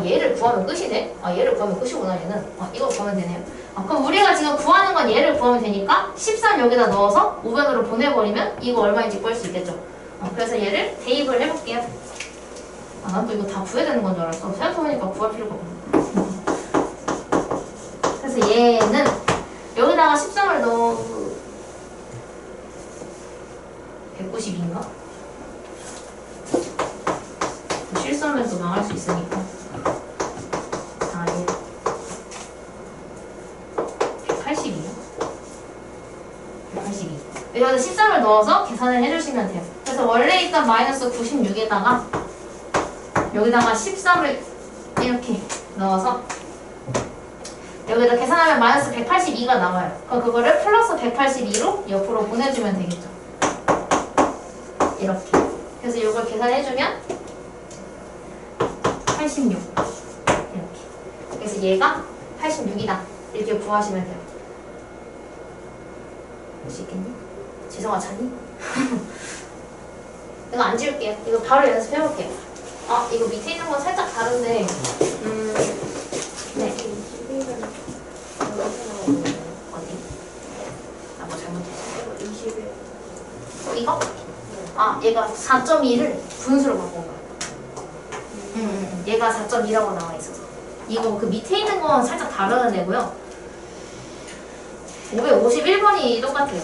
얘를 구하면 끝이네? 얘를 구하면 끝이구나, 얘는. 이거 구하면 되네요. 그럼 우리가 지금 구하는 건 얘를 구하면 되니까 13 여기다 넣어서 우변으로 보내버리면 이거 얼마인지 구할 수 있겠죠? 그래서 얘를 대입을 해볼게요. 난 또 이거 다 구해야 되는 건 줄 알았어. 생각해보니까 구할 필요가 없네. 그래서 얘는 여기다가 13을 넣어 192인가? 실수하면 또 망할 수 있으니까. 182. 여기다 13을 넣어서 계산을 해주시면 돼요. 그래서 원래 있던 마이너스 96에다가 여기다가 13을 이렇게 넣어서 여기다 계산하면 마이너스 182가 나와요. 그럼 그거를 플러스 182로 옆으로 보내주면 되겠죠. 이렇게. 그래서 이걸 계산해주면 86. 이렇게. 그래서 얘가 86이다. 이렇게 구하시면 돼요. 할 수 있겠니? 지성아 자니? 내가 안 지울게요. 이거 바로 연습해볼게요. 이거 밑에 있는 건 살짝 다른데 네. 어디? 뭐 잘못했어? 21. 이거? 얘가 4.2를 분수로 바꾼 거야. 얘가 4.2라고 나와 있어서. 이거 그 밑에 있는 건 살짝 다른 애고요. 551번이 똑같아요.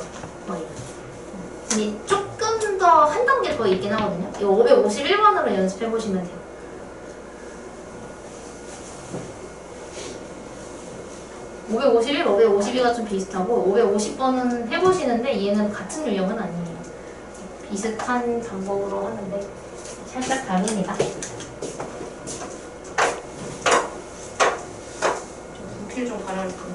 조금 더 한 단계 더 있긴 하거든요. 이거 551번으로 연습해보시면 돼요. (551, 552가) 좀 비슷하고 550번은 해보시는데 얘는 같은 유형은 아니에요. 비슷한 방법으로 하는데 살짝 다릅니다. 필 좀 갈아올게요.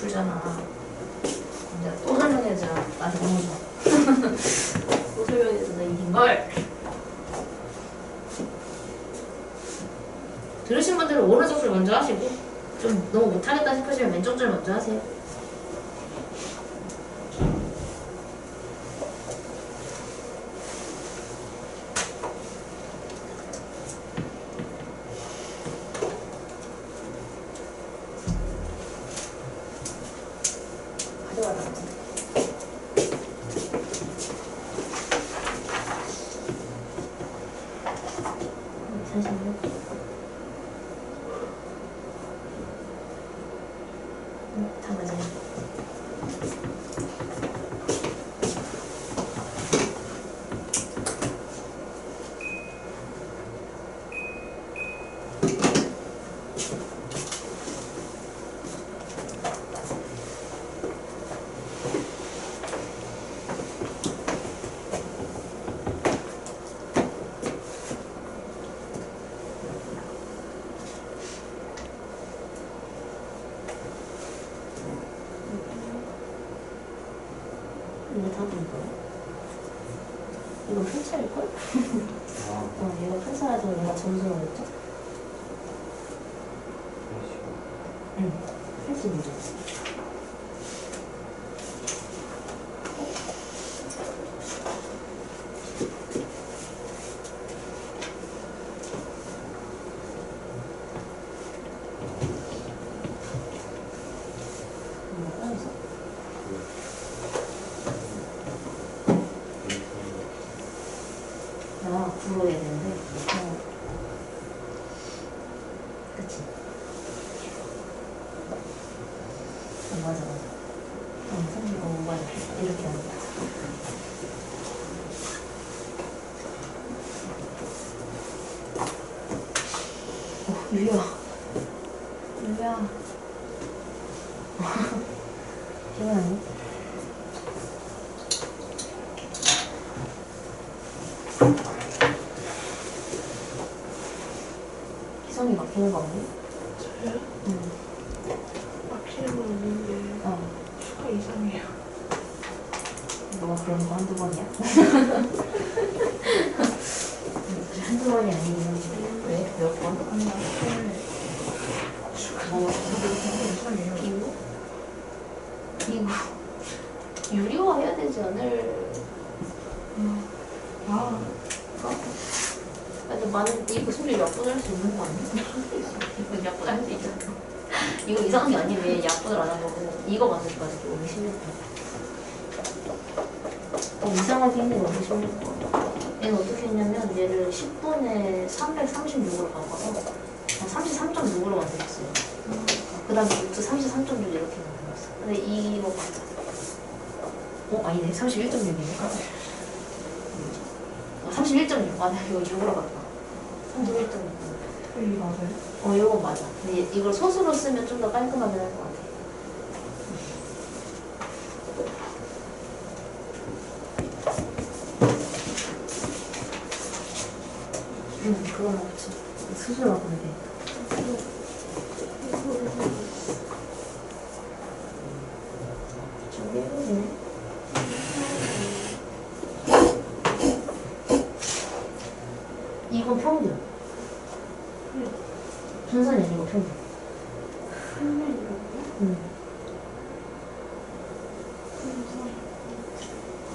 풀잖아. 내가 또 설명해주자. 나한테 너무 좋아. 또 설명해줘서 나 이긴 걸. 들으신 분들은 오른쪽 줄 먼저 하시고 좀 너무 못하겠다 싶으시면 왼쪽 줄 먼저 하세요. 가져가라. 잠시만요. 다 맞아요. 이게 답은 뭐야? 이거 편차일걸? 아, 얘가 편차라서 얘가 점수가 뭐였죠? 응, 82점. 뭐가 있어? 아, 9로 해야 되는데. 그치? 맞아. 35번 이렇게 하는 거야. 유리야. 유리야. 피곤하니? 기성이 막히는 거 없니? 저요? 응. 막히는 건 없는데 수가 이상해요. 너가 그런 거 한두 번이야? 한두 번이 아니긴 한데. 왜? 몇 번? 아니 앞에 수가 뭐, 이상해요. 이거? 이거. 유리화 해야 되지 않을. 아 근데 많은 이거 심지어 약분을 할 수 있는 거 아니야? 이거 약분을 할 수 있잖아. 이거 이상한 게 아니면 왜 약분을 안 한 거고 이거 만들까지도 16번. 이상하게 했네. 너무 16번. 얘는 어떻게 했냐면 얘를 10분에 336으로 바꿔서 33.6으로 만들었어요. 그 다음에 루트 33.6 이렇게 만들었어. 근데 이거 맞아. 아니네. 31.6이네. 31.6. 맞아. 이거 6으로 바꿔. 31.6. 이게 맞아요? 이건 맞아. 근데 이걸 소수로 쓰면 좀 더 깔끔하게 할 것 같아. 그건 없지. 수수로 바꾸면 돼. 준비해보시네. 이건 평균. 분산이 아니고 평균.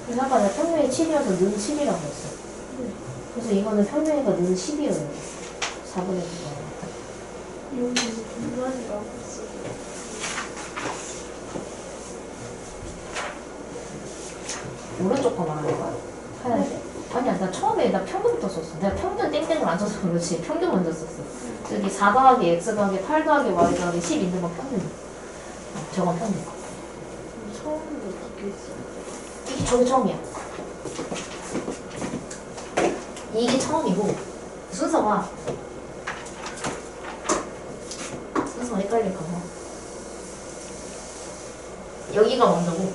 그래서 아까 내가 평균이 7이어서 는 7이라고 했어. 그래서 이거는 평균이가 는 10이어요. 4분의 9가. 이거는 분산이라고 했어요. 오른쪽 거 말하는 거야? 하얀색? 아니야, 나 처음에 나 평균부터 썼어. 내가 평균 땡땡을 안 써서 그렇지. 평균 먼저 썼어. 저기 4 더하기 x 더하기 8 더하기 y 더하기 10 있는 거 평균. 저건 평균. 처음으로 어떻게 했어요? 이게 저게 처음이야. 이게 처음이고 순서가 헷갈릴까 봐. 여기가 먼저고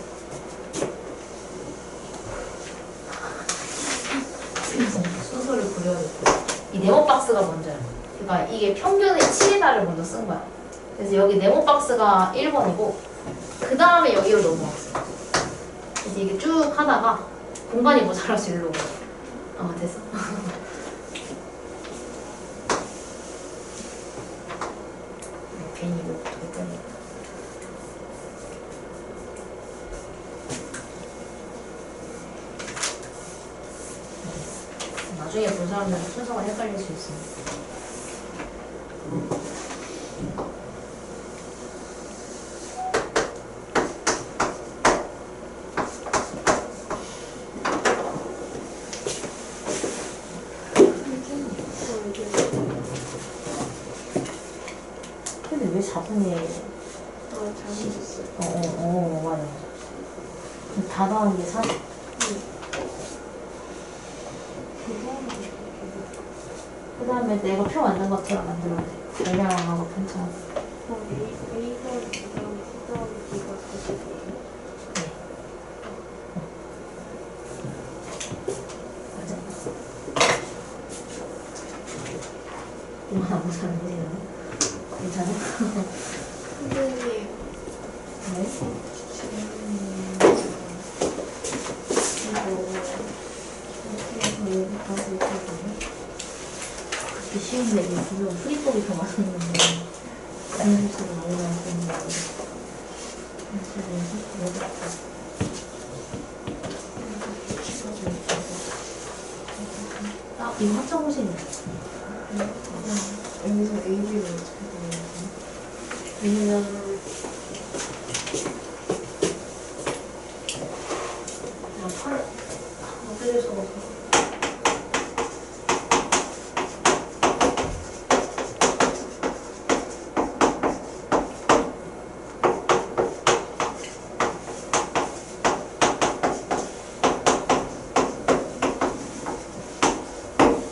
순서를 그려야 돼. 이 네모 박스가 먼저야. 그러니까 이게 평균의 7이다를 먼저 쓴 거야. 그래서 여기 네모 박스가 1번이고 그 다음에 여기로 넘어왔어. 이제 이게 쭉 하다가 공간이 모자라서 일로 오고. 됐어. 괜히 이거 헷갈리네. 나중에 본 사람들은 순서가 헷갈릴 수 있습니다. 근데 왜 4분의 잘못했어요. 맞아. 다 나온 게 4. 그 다음에 내가 표 만든 것처럼 만들어야 돼. 전량하고 편차. A가 B랑 C가 B가 40이에요. 네. 맞아. 이건 아무 사람 되는 괜찮아? 선생님, 네? 여기까지 있거든요. 그렇게 쉬운데 이게 분명 프리법이 더 많았는데 다른 식으로 나오면 되는 거 아니야? 이거 합성호신이야. 여기서 AB를 어떻게 보내지? 왜냐면 팔 어떻게 적어서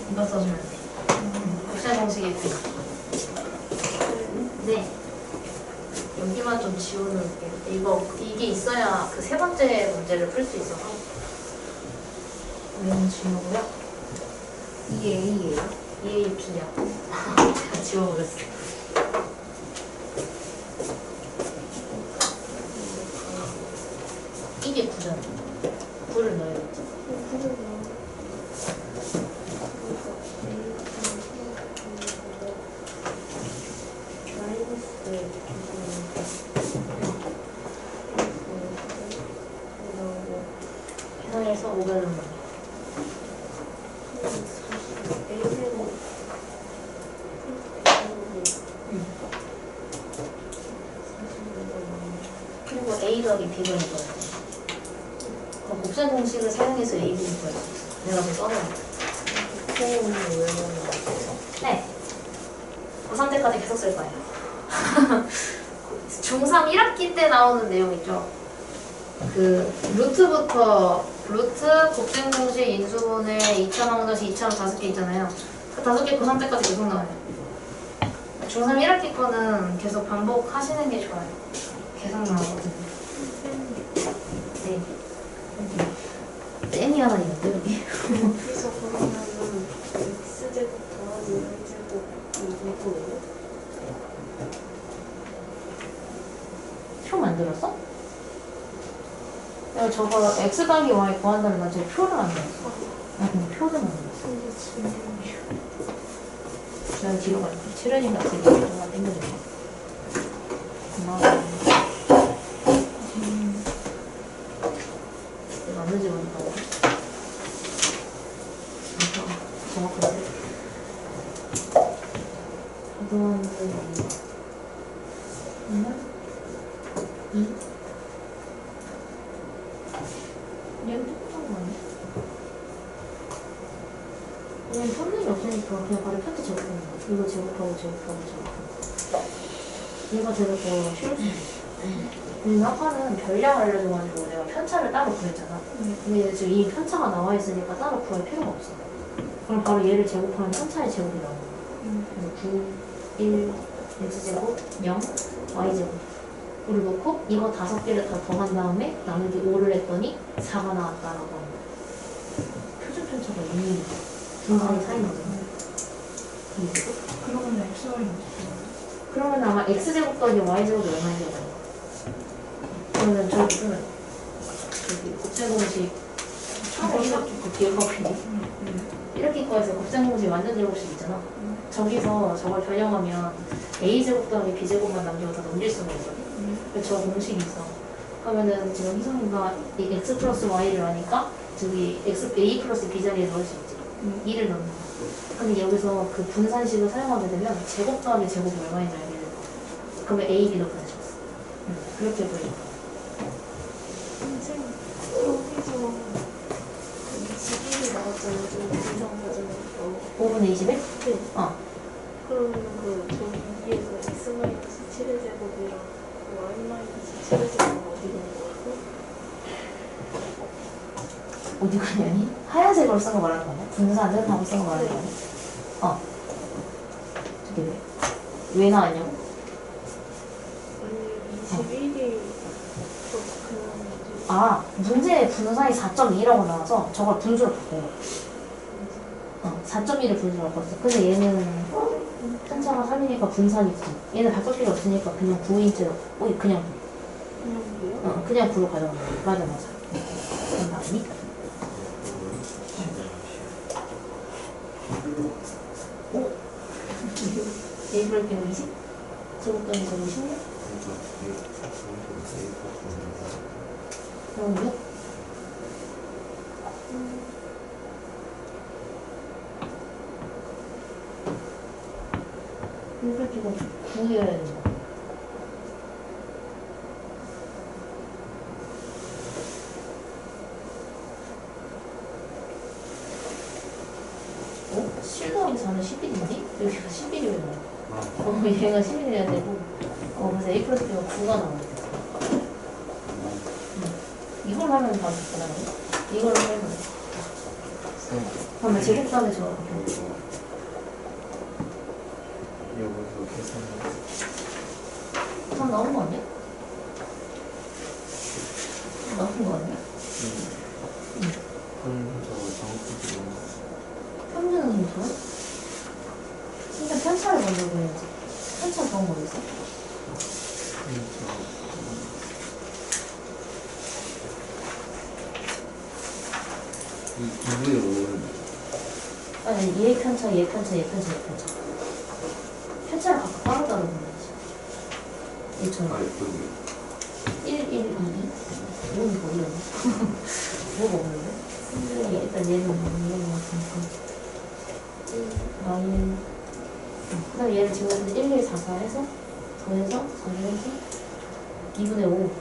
이거 써주면 돼. 국산 공식이 있으니까. 네. 여기만 좀 지워놓을게요. 이게 있어야 그 세 번째 문제를 풀 수 있어서. 여기는 지우고요. 이게 A예요? 얘 B야. 다 지워버렸어. 이게 9잖아. 9를 넣어야겠지. 계산해서 500을 넣어. 그리고 A 더하기 B가 있거든. 그럼 곱셈 공식을 사용해서 A, B를 구할 수 있어. 내가 좀 써놔야 네. 고3 때까지 계속 쓸 거예요. 중3 1학기 때 나오는 내용 있죠? 그 루트부터 루트, 곱셈 공식, 인수분해, 2차원 방정식, 2차원 5개 있잖아요. 그 5개 고3 때까지 계속 나와요. 중3 1학기 거는 계속 반복하시는 게 좋아요. 계속 나오거든요. 네. 땡이 하나 있는데 여기. 그래서 그러면은 X제곱 더하기 Y제곱 이거예요? 표 만들었어? 내가 저거 X 더하기 Y 구한다면 나 지금 표를 만들었어. 나 그냥 표를 만들었어. 근데 지금 내가 뒤로 갈게. 출연이가 되게 뭔가 땡겨줄게. 고마워. 내가 맞는지 모르니까. 정확한데? 이거는 2? 얘는 똑같은 거 아니야? 그냥 선능이 없으니까 그냥 바로 편트 제곱하는 거야. 이거 제곱하고 제곱하고 제곱하고. 얘가 제일 더 쉬울 수 있어. 근데 아까는 별량 알려줘가지고 내가 편차를 따로 구했잖아. 근데 지금 이 편차가 나와 있으니까 따로 구할 필요가 없어. 그럼 바로 얘를 제곱하면 편차의 제곱이 나오는 거야. 그래서 9, 1, x제곱, 0, y제곱. 을 놓고 이거 5개를 다 더한 다음에 나누기 5를 했더니 4가 나왔다라고 하는 거야. 표준 편차가 2 중간에 차이 나잖아. 이제곱? 그러면 XY는 어떻게 그러면 아마 x제곱 더하기 y제곱이 얼마인지 알아. 그러면 저기 보면 저기 곱셈공식 그 기억하기 이렇게 거에서 곱셈공식 완전 제곱식 있잖아. 저기서 저걸 변형하면 a제곱 더하기 b제곱만 남겨서 넘길 수가 있거든. 그래서 저 공식이 있어. 그러면은 지금 희성이가 이 x 플러스 y를 아니까 저기 a 플러스 b 자리에 넣을 수 있지. 2를 넣는 거야. 근데 여기서 그 분산식을 사용하게 되면 제곱 더하기 제곱이 얼마인지 알게 돼. 그러면 a, b로 분해줬어. 그렇게 보여. 선생님, 여기서 21이 나왔잖아요. 좀 이상 과정에서. 5분의 21? 네. 어. 그러면 그 저기 위에서 x 마이너스 7의 제곱이랑 y 마이너스 7의 제곱 어디 있는 거고? 어디 가냐니? 하얀색으로 쓴 거 말하는 거 아니야? 분산을 하고 쓴 거 말하는 거 아니야? 어. 저기 왜 나왔냐고? 아니 21이 그냥 뭐지? 아, 문제의 분산이 4.2라고 나와서 저걸 분수로 바꾼 거야. 4.2를 분수로 바꿨어. 근데 얘는 편차가 3이니까 분산이 9. 얘는 바꿀 필요 없으니까 그냥 9인째로 그냥 뭐요? 그냥 9로 가져간 거야. 맞아. 그런 거 아니? 오? A 브레이크는 20? 제곱더니 제곱 16? 그럼 6? 이거 9여야 된다. 어? 7 더하기 4는 11이니? 여기가 11이 왜 나와? 얘가 11이어야 되고 그래서 A 플러스 B가 9가 나와야 돼. 이걸 하면 바로 되잖아. 이걸 하면 그러면 제곱감에 저거 여기서 계산을 다 나온 거 아니야? 나온 거 아니야? 그럼 저거 정확히 평균은 힘들어? 진짜 편차를 먼저 보여야지. 편차 그런 거 있어? 이분의 5는 아니 얘 편차, 얘 편차, 얘 편차, 얘 편차. 편차를 각각 따로따로 보내야지. 얘처럼 1, 1, 2, 2 이건 뭐 이러네. 뭐가 없는데? 일단 얘는 이런 거 같으니까 y는 그 다음에 얘를 지금 1, 1, 4, 4 해서 더해서 4를 해서 2분의 5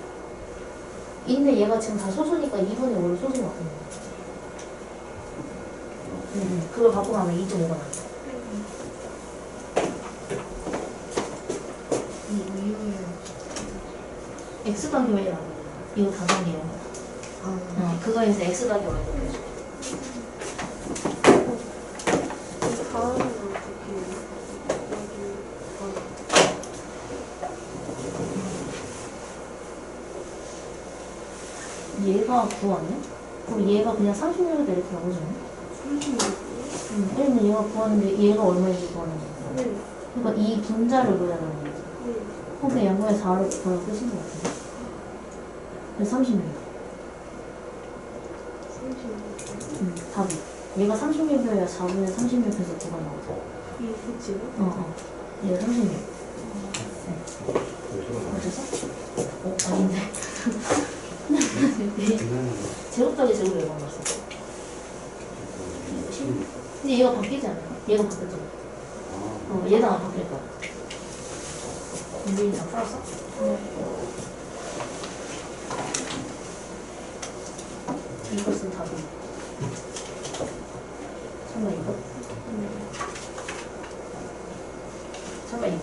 인데 얘가 지금 다 소수니까 2분의 5를 소수로 바꾸는 거야. 그걸 바꾸고 나면 2.5가 나와. 이 이유는 x 더하기 y를 안 해. 이거 다방이에요. 그거에서 x 더하기 y를 해줘. 다음은 어떻게 여기 얘가 9 아니야? 그럼 얘가 그냥 36에다 이렇게 나오잖아. 36이요? 왜냐면 얘가 구하는데 얘가 얼마인지 구하는 거야. 네. 그러니까 이 분자를 구하는 거지. 네. 혹은 양분의 4를 구하는 뜻인 것 같은데. 그래서 36. 36. 답이. 얘가 36이어야 4분의 36에서 9가 나오죠. 이 그치요? 얘가 36. 어째서? 아닌데. 제곱 더하기 제곱이 얼마 나왔어? 근데 얘가 바뀌지 않아요? 얘가 바뀌었잖아. 얘가 안 바뀔 거야. 윤빈이 다 풀었어? 이것은 답이. 설마 이거? 설마 이거?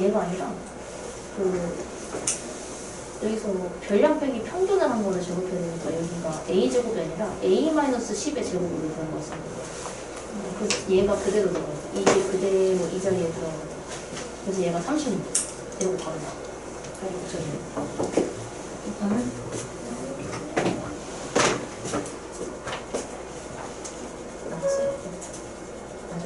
얘가 아니라 여기서 별량 빼기 평균을 한 거를 제곱해야 되니까 여기가 a제곱이 아니라 a-10의 제곱으로 들어간 거였어. 그래서 얘가 그대로 들어가. 이게 그대로 이 자리에 들어가. 그래서 얘가 36 제곱 바로 나와. 그리고 일단은 나왔어요. 맞아.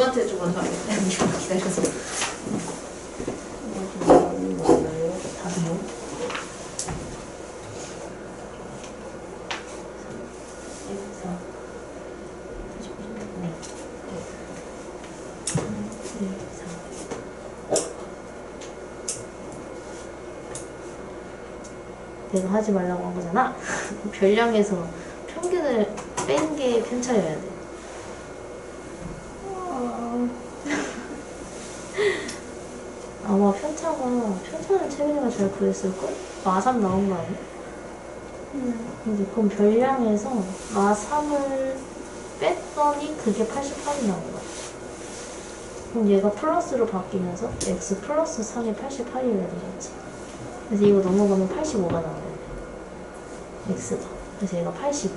누구한테 좀 먼저 알겠다. 이거 기다려서. 다들 내가 하지 말라고 한 거잖아. 별량에서 평균을 뺀 게 편차여야 돼. 아마 편차는 채민이가 잘 구했을걸? 마3 나온 거 아니야? 근데 그럼 별량에서 마3을 뺐더니 그게 88이 나온 거야. 그럼 얘가 플러스로 바뀌면서 x 플러스 3이 88이어야 되겠지. 그래서 이거 넘어가면 85가 나와야 돼. x가. 그래서 얘가 85.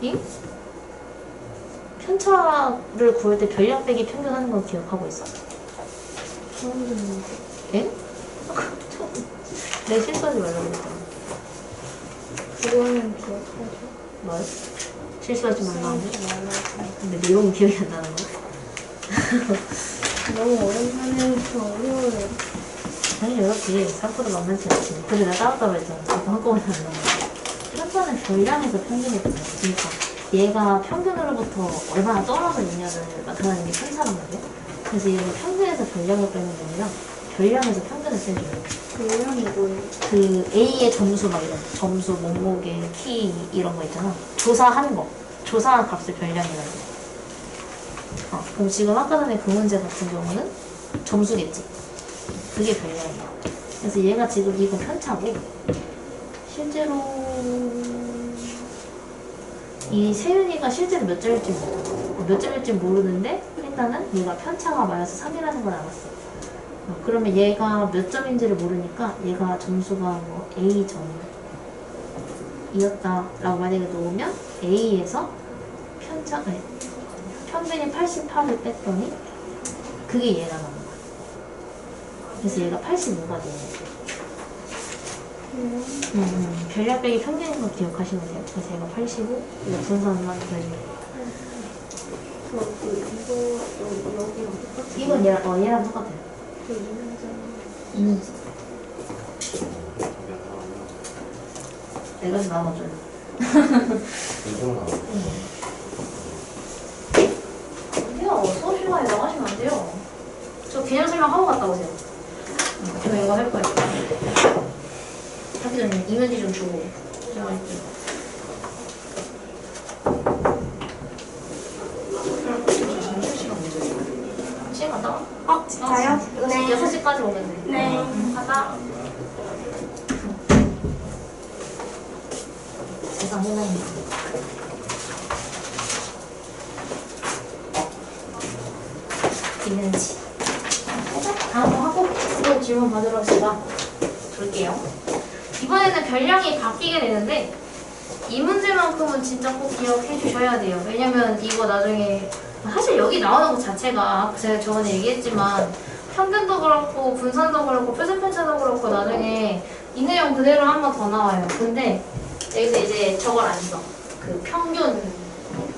이? 편차를 구할 때 별량 빼기 평균 하는 거 기억하고 있어? 엥? 내 실수하지 말라고 그랬잖아. 그거는 기억하죠. 뭘? 실수하지 말라고? 근데 내용은 기억이 안 나는 거야? 너무 오랜만에부터 어려워요. 당연히 어렵지. 생각보다 만만치 않지. 근데 나 따로따로 했잖아. 이거 한꺼번에 안 나온 거야. 편차는 별량에서 평균이거든. 그러니까 얘가 평균으로부터 얼마나 떨어져 있냐를 나타내는 게 편차란 말이야. 그래서 얘는 평균에서 별량을 빼는 게 아니라 별량에서 평균을 빼줘요. 별량이 뭐예요? 그 A의 점수 막 이런 점수, 몸무게, 키 이런 거 있잖아. 조사한 거. 조사한 값을 별량이라고 해. 그럼 지금 아까 전에 그 문제 같은 경우는 점수겠지. 그게 별량이야. 그래서 얘가 지금 이건 편차고 실제로 이 세윤이가 실제로 몇 점일지 몰라. 몇 점일지 모르는데 일단은 얘가 편차가 마이너스 3이라는 걸 알았어. 그러면 얘가 몇 점인지를 모르니까 얘가 점수가 뭐 A점이었다 라고 만약에 놓으면 A에서 평균이 88을 뺐더니 그게 얘가 나온 거야. 그래서 얘가 85가 되는 거야. 별량 빼기 평균인 거 기억하시면 돼요. 그래서 얘가 85, 이거 분산만 되는 이거 여기랑 똑같은 이건 얘랑 똑같아요. 그 이면장 이는지 내가 좀 나눠줘요. 안 돼요. 수업 시간에 나가시면 안 돼요. 저 개념 설명하고 갔다 오세요. 저 이거 할 거예요. 하기 전에 이면지 좀 주고 제가 할게요. 시간 갔다 와? 진짜요? 네. 6시까지 오면 돼. 네. 갔다. 세상 해나입니다. 있는지. 다음 거 하고 또 질문 받으러 제가 볼게요. 이번에는 별량이 바뀌게 되는데 이 문제만큼은 진짜 꼭 기억해 주셔야 돼요. 왜냐면 이거 나중에 사실 여기 나오는 것 자체가 제가 저번에 얘기했지만 평균도 그렇고 분산도 그렇고 표준편차도 그렇고 나중에 이 내용 그대로 한 번 더 나와요. 근데 여기서 이제 저걸 안 써. 그 평균,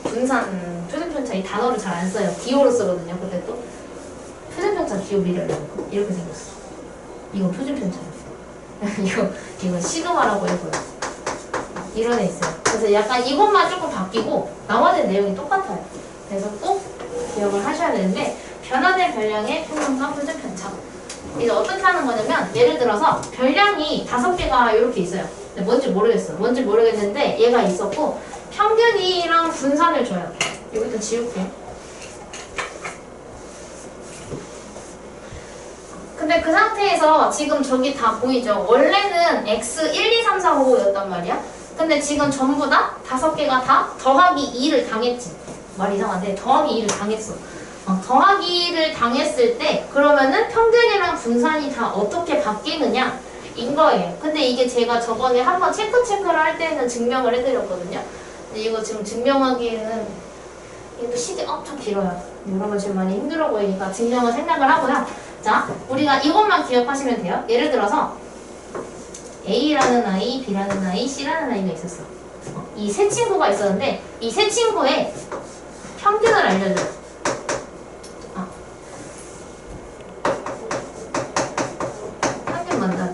분산, 표준편차 이 단어를 잘 안 써요. 기호로 쓰거든요. 근데 또 표준편차 기호 미래라고 이렇게 생겼어. 이건 표준편차예요. 이거 시그마라고 해서요. 이런 애 있어요. 그래서 약간 이것만 조금 바뀌고 나머지 내용이 똑같아요. 그래서 꼭 기억을 하셔야 되는데 변화된 별량의 평균과 표준편차. 이제 어떻게 하는 거냐면 예를 들어서 별량이 5개가 이렇게 있어요. 근데 뭔지 모르겠어. 뭔지 모르겠는데 얘가 있었고 평균이랑 분산을 줘요. 이거 일단 지울게. 근데 그 상태에서 지금 저기 다 보이죠? 원래는 x 1, 2, 3, 4, 5였단 말이야. 근데 지금 전부 다 5개가 다 더하기 2를 당했지. 말 이상한데 더하기 2를 당했어. 더하기 2를 당했을 때 그러면은 평균이랑 분산이 다 어떻게 바뀌느냐 인 거예요. 근데 이게 제가 저번에 한번 체크를 할 때는 증명을 해드렸거든요. 근데 이거 지금 증명하기에는 이것도 시기 엄청 길어요. 여러분 지금 많이 힘들어 보이니까 증명을 생략을 하고요. 자, 우리가 이것만 기억하시면 돼요. 예를 들어서 A라는 아이, B라는 아이, C라는 아이가 있었어. 이 세 친구가 있었는데 이 세 친구의 평균을 알려줘요. 평균 먼저.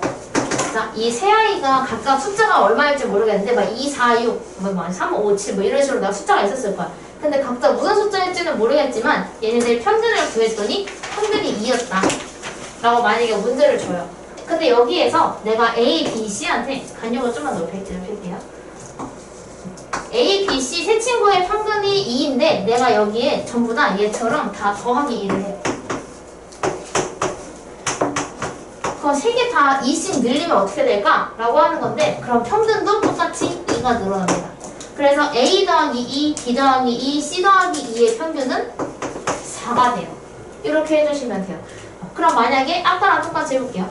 자, 이 세 아이가 각각 숫자가 얼마일지 모르겠는데 막 2, 4, 6, 뭐 3, 5, 7 뭐 이런 식으로 나 숫자가 있었을 거야. 근데 각자 무슨 숫자일지는 모르겠지만 얘네들 평균을 구했더니 평균이 2였다 라고 만약에 문제를 줘요. 근데 여기에서 내가 A, B, C한테 간격을 좀만 넓힐게요. A, B, C 세 친구의 평균이 2인데 내가 여기에 전부 다 얘처럼 다 더하기 2를 해요. 그럼 세 개 다 2씩 늘리면 어떻게 될까? 라고 하는 건데 그럼 평균도 똑같이 2가 늘어납니다. 그래서 A 더하기 2, B 더하기 2, C 더하기 2의 평균은 4가 돼요. 이렇게 해주시면 돼요. 그럼 만약에 아까랑 똑같이 해볼게요.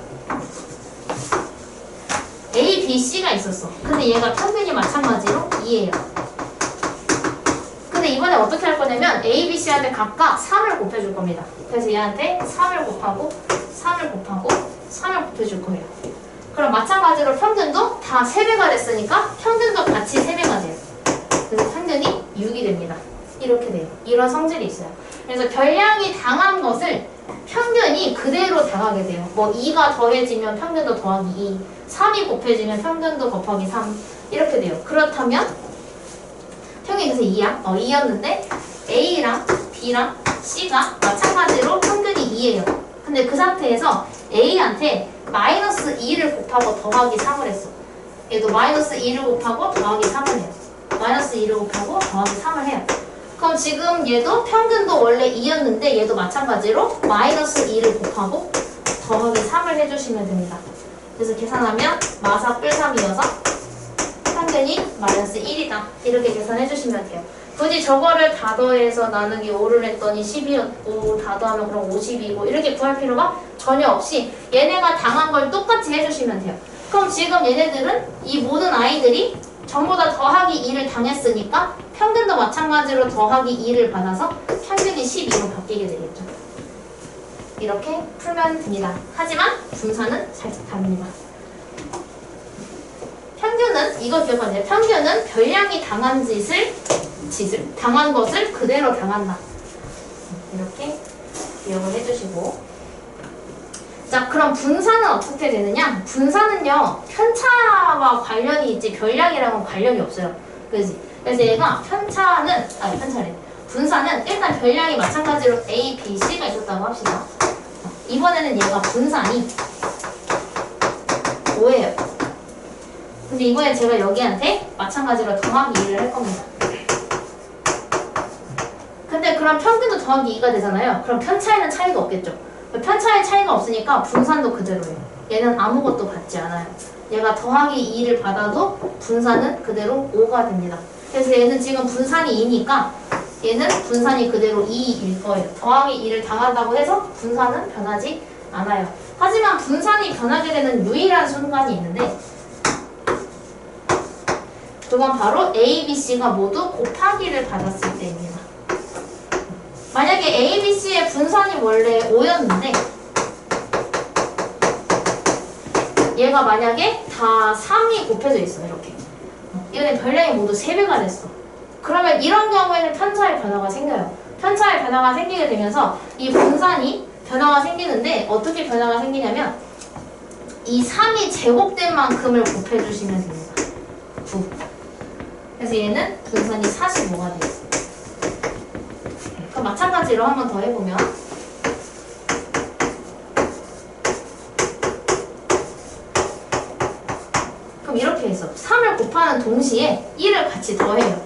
A, B, C가 있었어. 근데 얘가 평균이 마찬가지로 2예요. 근데 이번에 어떻게 할 거냐면 A, B, C한테 각각 3을 곱해줄 겁니다. 그래서 얘한테 3을 곱하고 3을 곱하고 3을 곱해줄 거예요. 그럼 마찬가지로 평균도 다 3배가 됐으니까 평균도 같이 3배가 돼요. 그래서 평균이 6이 됩니다. 이렇게 돼요. 이런 성질이 있어요. 그래서 별량이 당한 것을 평균이 그대로 당하게 돼요. 뭐 2가 더해지면 평균도 더하기 2, 3이 곱해지면 평균도 곱하기 3 이렇게 돼요. 그렇다면 평균이 그래서 2야? 2였는데 A랑 B랑 C가 마찬가지로 평균이 2예요. 근데 그 상태에서 A한테 마이너스 2를 곱하고 더하기 3을 했어. 얘도 마이너스 2를 곱하고 더하기 3을 해요. 마이너스 2를 곱하고 더하기 3을 해요. 그럼 지금 얘도 평균도 원래 2였는데 얘도 마찬가지로 마이너스 2를 곱하고 더하기 3을 해주시면 됩니다. 그래서 계산하면 마사 뿔 3이어서 평균이 마이너스 1이다. 이렇게 계산해주시면 돼요. 굳이 저거를 다 더해서 나누기 5를 했더니 12였고 다 더하면 그럼 50이고 이렇게 구할 필요가 전혀 없이 얘네가 당한 걸 똑같이 해주시면 돼요. 그럼 지금 얘네들은 이 모든 아이들이 전부 다 더하기 2를 당했으니까 평균도 마찬가지로 더하기 2를 받아서 평균이 12로 바뀌게 되겠죠. 이렇게 풀면 됩니다. 하지만 분산은 살짝 다릅니다. 평균은 이거 기억하세요. 평균은 별량이 당한 당한 것을 그대로 당한다. 이렇게 기억을 해주시고 자 그럼 분산은 어떻게 되느냐? 분산은요 편차와 관련이 있지 별량이랑은 관련이 없어요. 그지? 그래서 얘가 분산은 일단 별량이 마찬가지로 A, B, C가 있었다고 합시다. 이번에는 얘가 분산이 5예요. 근데 이번에 제가 여기한테 마찬가지로 더하기 2를 할 겁니다. 근데 그럼 평균도 더하기 2가 되잖아요. 그럼 편차에는 차이가 없겠죠. 편차에 차이가 없으니까 분산도 그대로예요. 얘는 아무것도 받지 않아요. 얘가 더하기 2를 받아도 분산은 그대로 5가 됩니다. 그래서 얘는 지금 분산이 2니까 얘는 분산이 그대로 2일 거예요. 더하기 2를 당한다고 해서 분산은 변하지 않아요. 하지만 분산이 변하게 되는 유일한 순간이 있는데 그건 바로 A, B, C가 모두 곱하기를 받았을 때입니다. 만약에 A, B, C의 분산이 원래 5였는데 얘가 만약에 다 3이 곱해져 있어. 이렇게 얘는 별량이 모두 3배가 됐어. 그러면 이런 경우에는 편차의 변화가 생겨요. 편차의 변화가 생기게 되면서 이 분산이 변화가 생기는데 어떻게 변화가 생기냐면 이 3이 제곱된 만큼을 곱해주시면 됩니다. 9. 그래서 얘는 분산이 45가 돼요. 그럼 마찬가지로 한 번 더 해보면 그럼 이렇게 해서 3을 곱하는 동시에 1을 같이 더해요.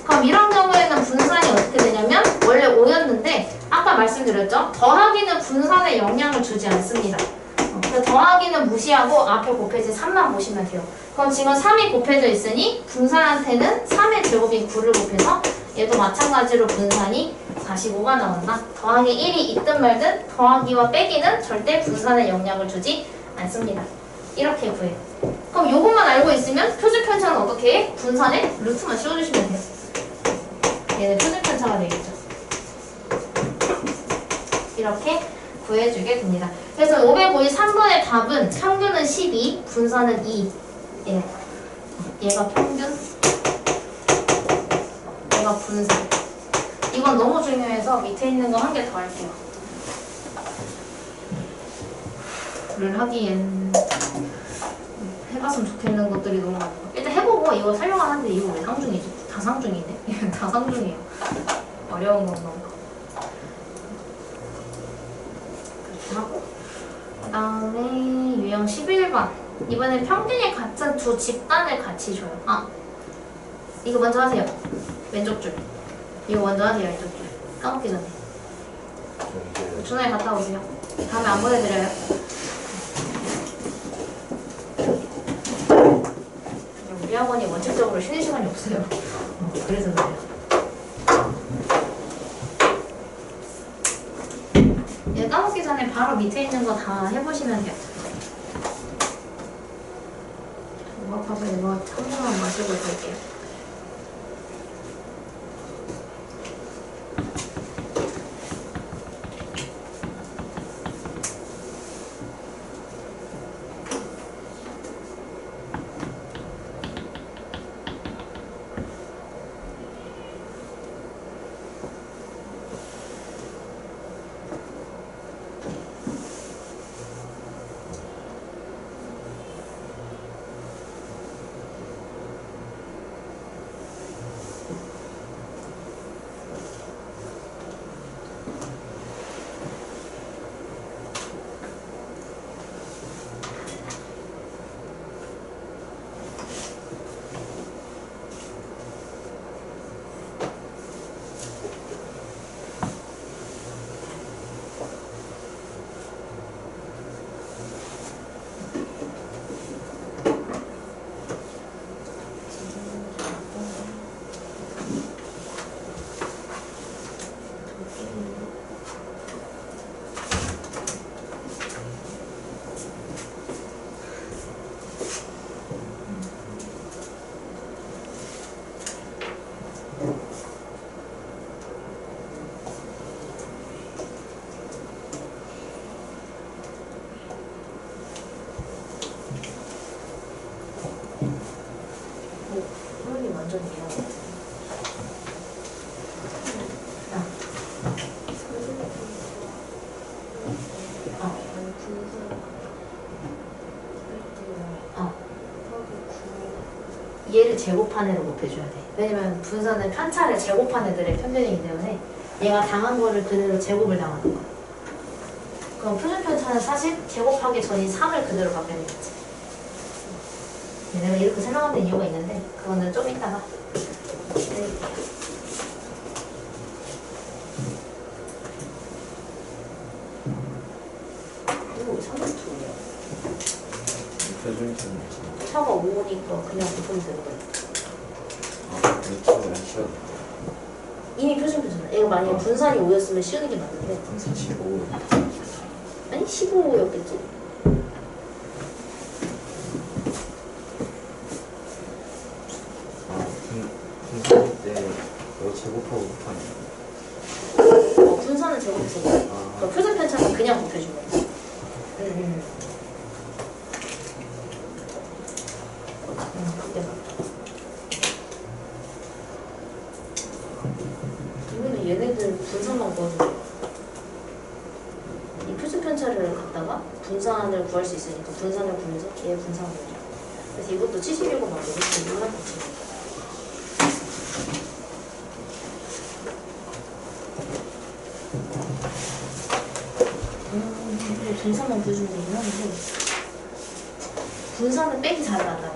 그럼 이런 경우에는 분산이 어떻게 되냐면 원래 5였는데 아까 말씀드렸죠? 더하기는 분산에 영향을 주지 않습니다. 그래서 더하기는 무시하고 앞에 곱해진 3만 보시면 돼요. 그럼 지금 3이 곱해져 있으니 분산한테는 3의 제곱인 9를 곱해서 얘도 마찬가지로 분산이 45가 나온다. 더하기 1이 있든 말든 더하기와 빼기는 절대 분산에 영향을 주지 않습니다. 이렇게 구해요. 그럼 요것만 알고 있으면 표준 편차는 어떻게 해? 분산에 루트만 씌워주시면 돼요. 얘는 표준 편차가 되겠죠. 이렇게 구해주게 됩니다. 그래서 553번의 답은 평균은 12, 분산은 2. 예. 얘가 평균, 얘가 분산. 이건 너무 중요해서 밑에 있는 거 한 개 더 할게요. 를 하기엔 해봤으면 좋겠는 것들이 너무 많아. 일단 해보고 이거 설명하는데 이거 왜 상중이지? 다 상중이네? 이건 다 상중이에요. 어려운 건 너무. 그렇게 하고 그 다음에 유형 11번 이번엔 평균이 같은 두 집단을 같이 줘요. 아 이거 먼저 하세요. 왼쪽 줄 이거 먼저 하세요. 왼쪽 줄 까먹기 전에 준호에 갔다 오세요. 다음에 안 보내드려요. 우리 학원이 원칙적으로 쉬는 시간이 없어요. 그래서 그래요. 얘 까먹기 전에 바로 밑에 있는 거 다 해보시면 돼요. 목 아파서 이거 한 번만 마시고 갈게요. 완전 이해하고. 얘를 제곱한 애로 곱해줘야 돼. 왜냐면 분선은 편차를 제곱한 애들의 편변이기 때문에 얘가 당한 거를 그대로 제곱을 당하는 거야. 그럼 표준 편차는 사실 제곱하기 전인 3을 그대로 바뀌어내겠지. 내가 이렇게 설명하는 이유가 있는데 그거는 좀 이따가 해드릴게요. 이거 3분투예요. 표준 편차. 차가 5니까 그냥 곱하면 되는 거예요. 아, 이거 안 이미 표준 편차다. 얘가 만약에 분산이 5였으면 씌우는 게 맞는데 분산 15. 아니 15였겠지? 분산일 때 이거 제곱하고 곱하는 분산은 제곱해서 그러니까 표준 편차는 그냥 곱해준 거야. 그게 맞다. 우리는 얘네들 분산만 구하면 이 표준 편차를 갖다가 분산을 구할 수 있으니까 분산을 구해서 얘 분산을 구해줘. 그래서 이것도 71고 맞거든. 이거랑 같이. 분산만 구해주면 되긴 하는데 분산은 빼기 잘 나가요.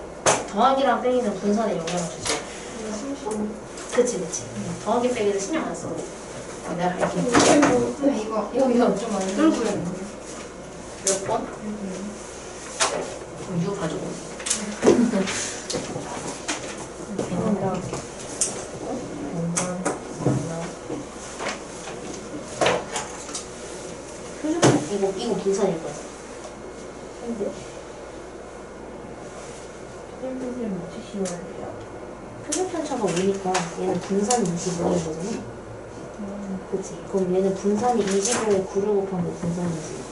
더하기랑 빼기는 분산에 영향을 주죠. 그치. 더하기 빼기는 신경 안 써. 내가 할게. 이거 좀 많이 끌고 있는 거. 몇 번? 이거 가지고. 이거 분산일 거야. 근데 표준 편차가 5니까 얘는 분산이 25인 거잖아. 그치? 그럼 얘는 분산이 25에 9를 곱하면 분산이 25.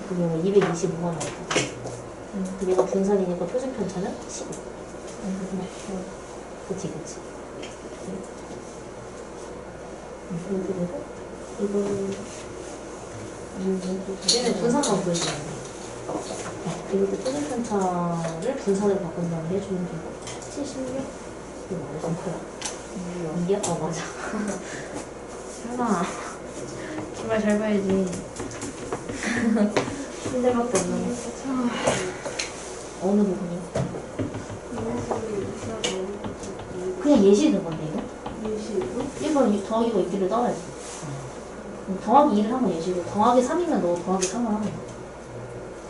그러면 225가 나올 거야. 그럼 얘가 분산이니까 표준 편차는 15. 그치. 이렇게 되고 이거는 얘는 분산만 보여주는 거야. 이렇게 표준 편차를 분산으로 바꾼 다음에 해주면 되고 76? 이거 뭐야? 이게? 맞아. 설마 정말 잘 봐야지. 신들밖에 없는 거. 어느 부분이요? 그냥 예시 든 건데 이거? 1번 더하기가 있기를 따라야지. 더하기 2를 하면 예시고 더하기 3이면 너 더하기 3을 하면 돼.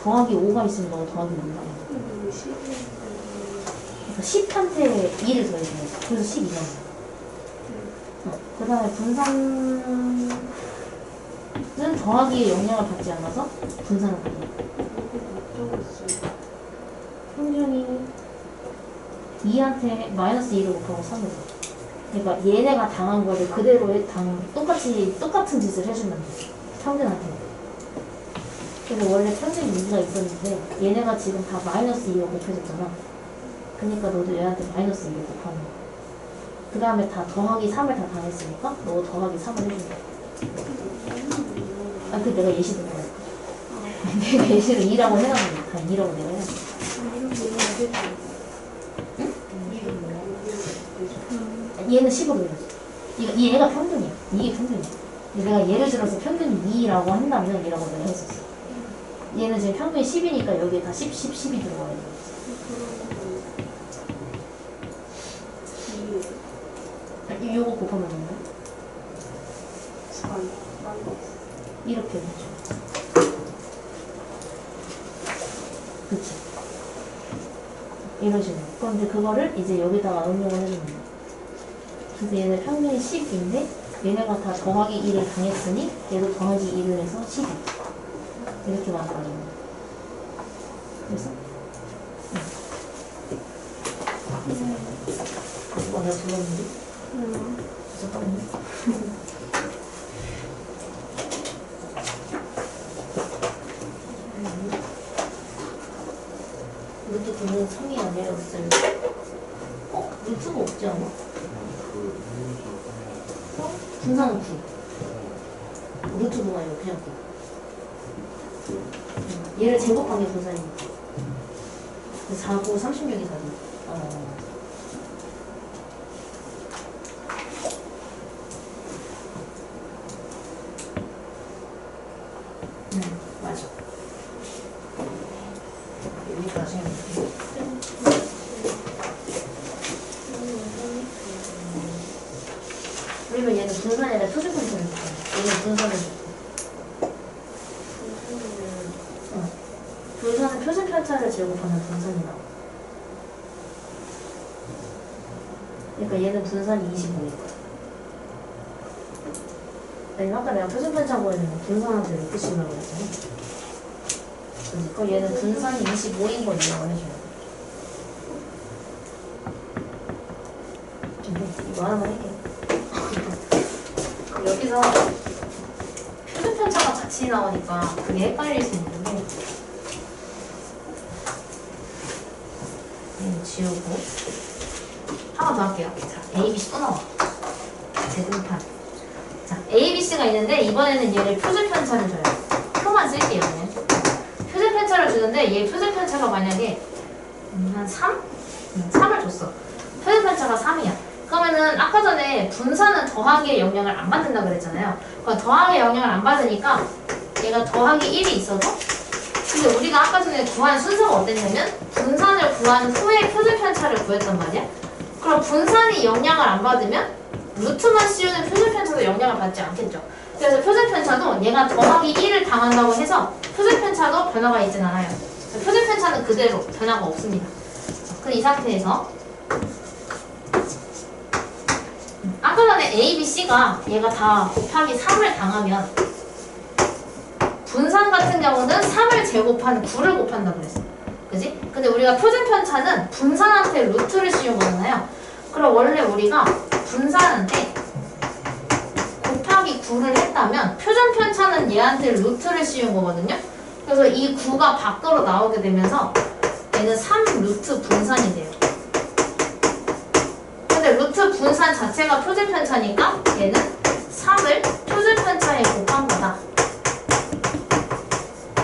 더하기 5가 있으면 너 더하기 6을 하면 돼. 그러니까 10한테 2를 더해야 돼. 그래서 12잖아. 그 다음에 분산은 더하기의 영향을 받지 않아서 분산을 받는 평균이 2한테 마이너스 2를 곱하고 3을 돼. 그러니까 얘네가 당한 거를 그대로 똑같은 짓을 해주면 돼. 평균한테. 그래서 원래 평균 2가 있었는데 얘네가 지금 다 마이너스 2가 곱해졌잖아. 그러니까 너도 얘한테 마이너스 2를 곱하는 거야. 그 다음에 다 더하기 3을 다 당했으니까 너 더하기 3을 해주는 거야. 아, 그 내가 예시 든 거야. 내가 예시를 2라고 해놨는데 다 2라고 내가 해놨어. 얘는 10으로 해야지. 얘가 평균이야. 이게 평균이야. 내가 예를 들어서 평균이 2라고 한다면 이라고 내가 했었어. 얘는 지금 평균이 10이니까 여기에 다 10, 10, 10이 들어가야 돼. 요거 곱하면 되는 거야? 이렇게 되죠. 그치? 이런 식으로. 그런데 그거를 이제 여기다가 응용을 해주는 거야. 그래서 얘는 평균이 10인데 얘네가 다 더하기 2를 당했으니 얘도 더하기 2를 해서 12 이렇게 만들어지는 거야. 그래서 내가 불렀는데? 잠깐만요. 루트 9는 3이 아니라 없어요. 루트가 없지 않아? 분산은 9. 루트 9가 아니고 그냥 9. 얘를 제곱한 게 분산이니까. 4, 9, 36이 4죠. 맞아. 여기까지. 그러면 얘는 분산이 아니라 표준 편차를 줄게. 얘는 분산을 줄게. 분산은 표준 편차를 제곱하면 분산이 나와. 그러니까 얘는 분산이 25일 거야. 아니, 아까 내가 표준 편차 구하려면 분산한테 이렇게 씌우라고 했잖아. 그럼 얘는 분산이 25인 걸 이용을 해줘야 돼. 이거 하나만 할게. 여기서 표준 편차가 같이 나오니까 그게 헷갈릴 수 있는데 얘는 지우고 한 번 더 할게요. 자, A, B, C 또 나와. 재등판. 자, A, B, C가 있는데 이번에는 얘를 표준 편차를 줘요. 표만 쓸게요. 그냥. 표준 편차를 주는데 얘 표준 편차가 만약에 한 3? 3을 줬어. 표준 편차가 3이야. 그러면은 아까 전에 분산은 더하기의 영향을 안 받는다 그랬잖아요. 그러니까 더하기의 영향을 안 받으니까 얘가 더하기 1이 있어도 근데 우리가 아까 전에 구한 순서가 어땠냐면 분산을 구한 후에 표준 편차를 구했단 말이야. 그럼 분산이 영향을 안 받으면 루트만 씌우는 표준 편차도 영향을 받지 않겠죠. 그래서 표준 편차도 얘가 더하기 1을 당한다고 해서 표준 편차도 변화가 있진 않아요. 표준 편차는 그대로 변화가 없습니다. 그럼 이 상태에서 아까 전에 A, B, C가 얘가 다 곱하기 3을 당하면 분산 같은 경우는 3을 제곱한 9를 곱한다고 그랬어. 그지? 근데 우리가 표준 편차는 분산한테 루트를 씌운 거잖아요. 그럼 원래 우리가 분산한테 곱하기 9를 했다면 표준 편차는 얘한테 루트를 씌운 거거든요. 그래서 이 9가 밖으로 나오게 되면서 얘는 3 루트 분산이 돼요. 근데 루트 분산 자체가 표준 편차니까 얘는 3을 표준편차에 곱한 거다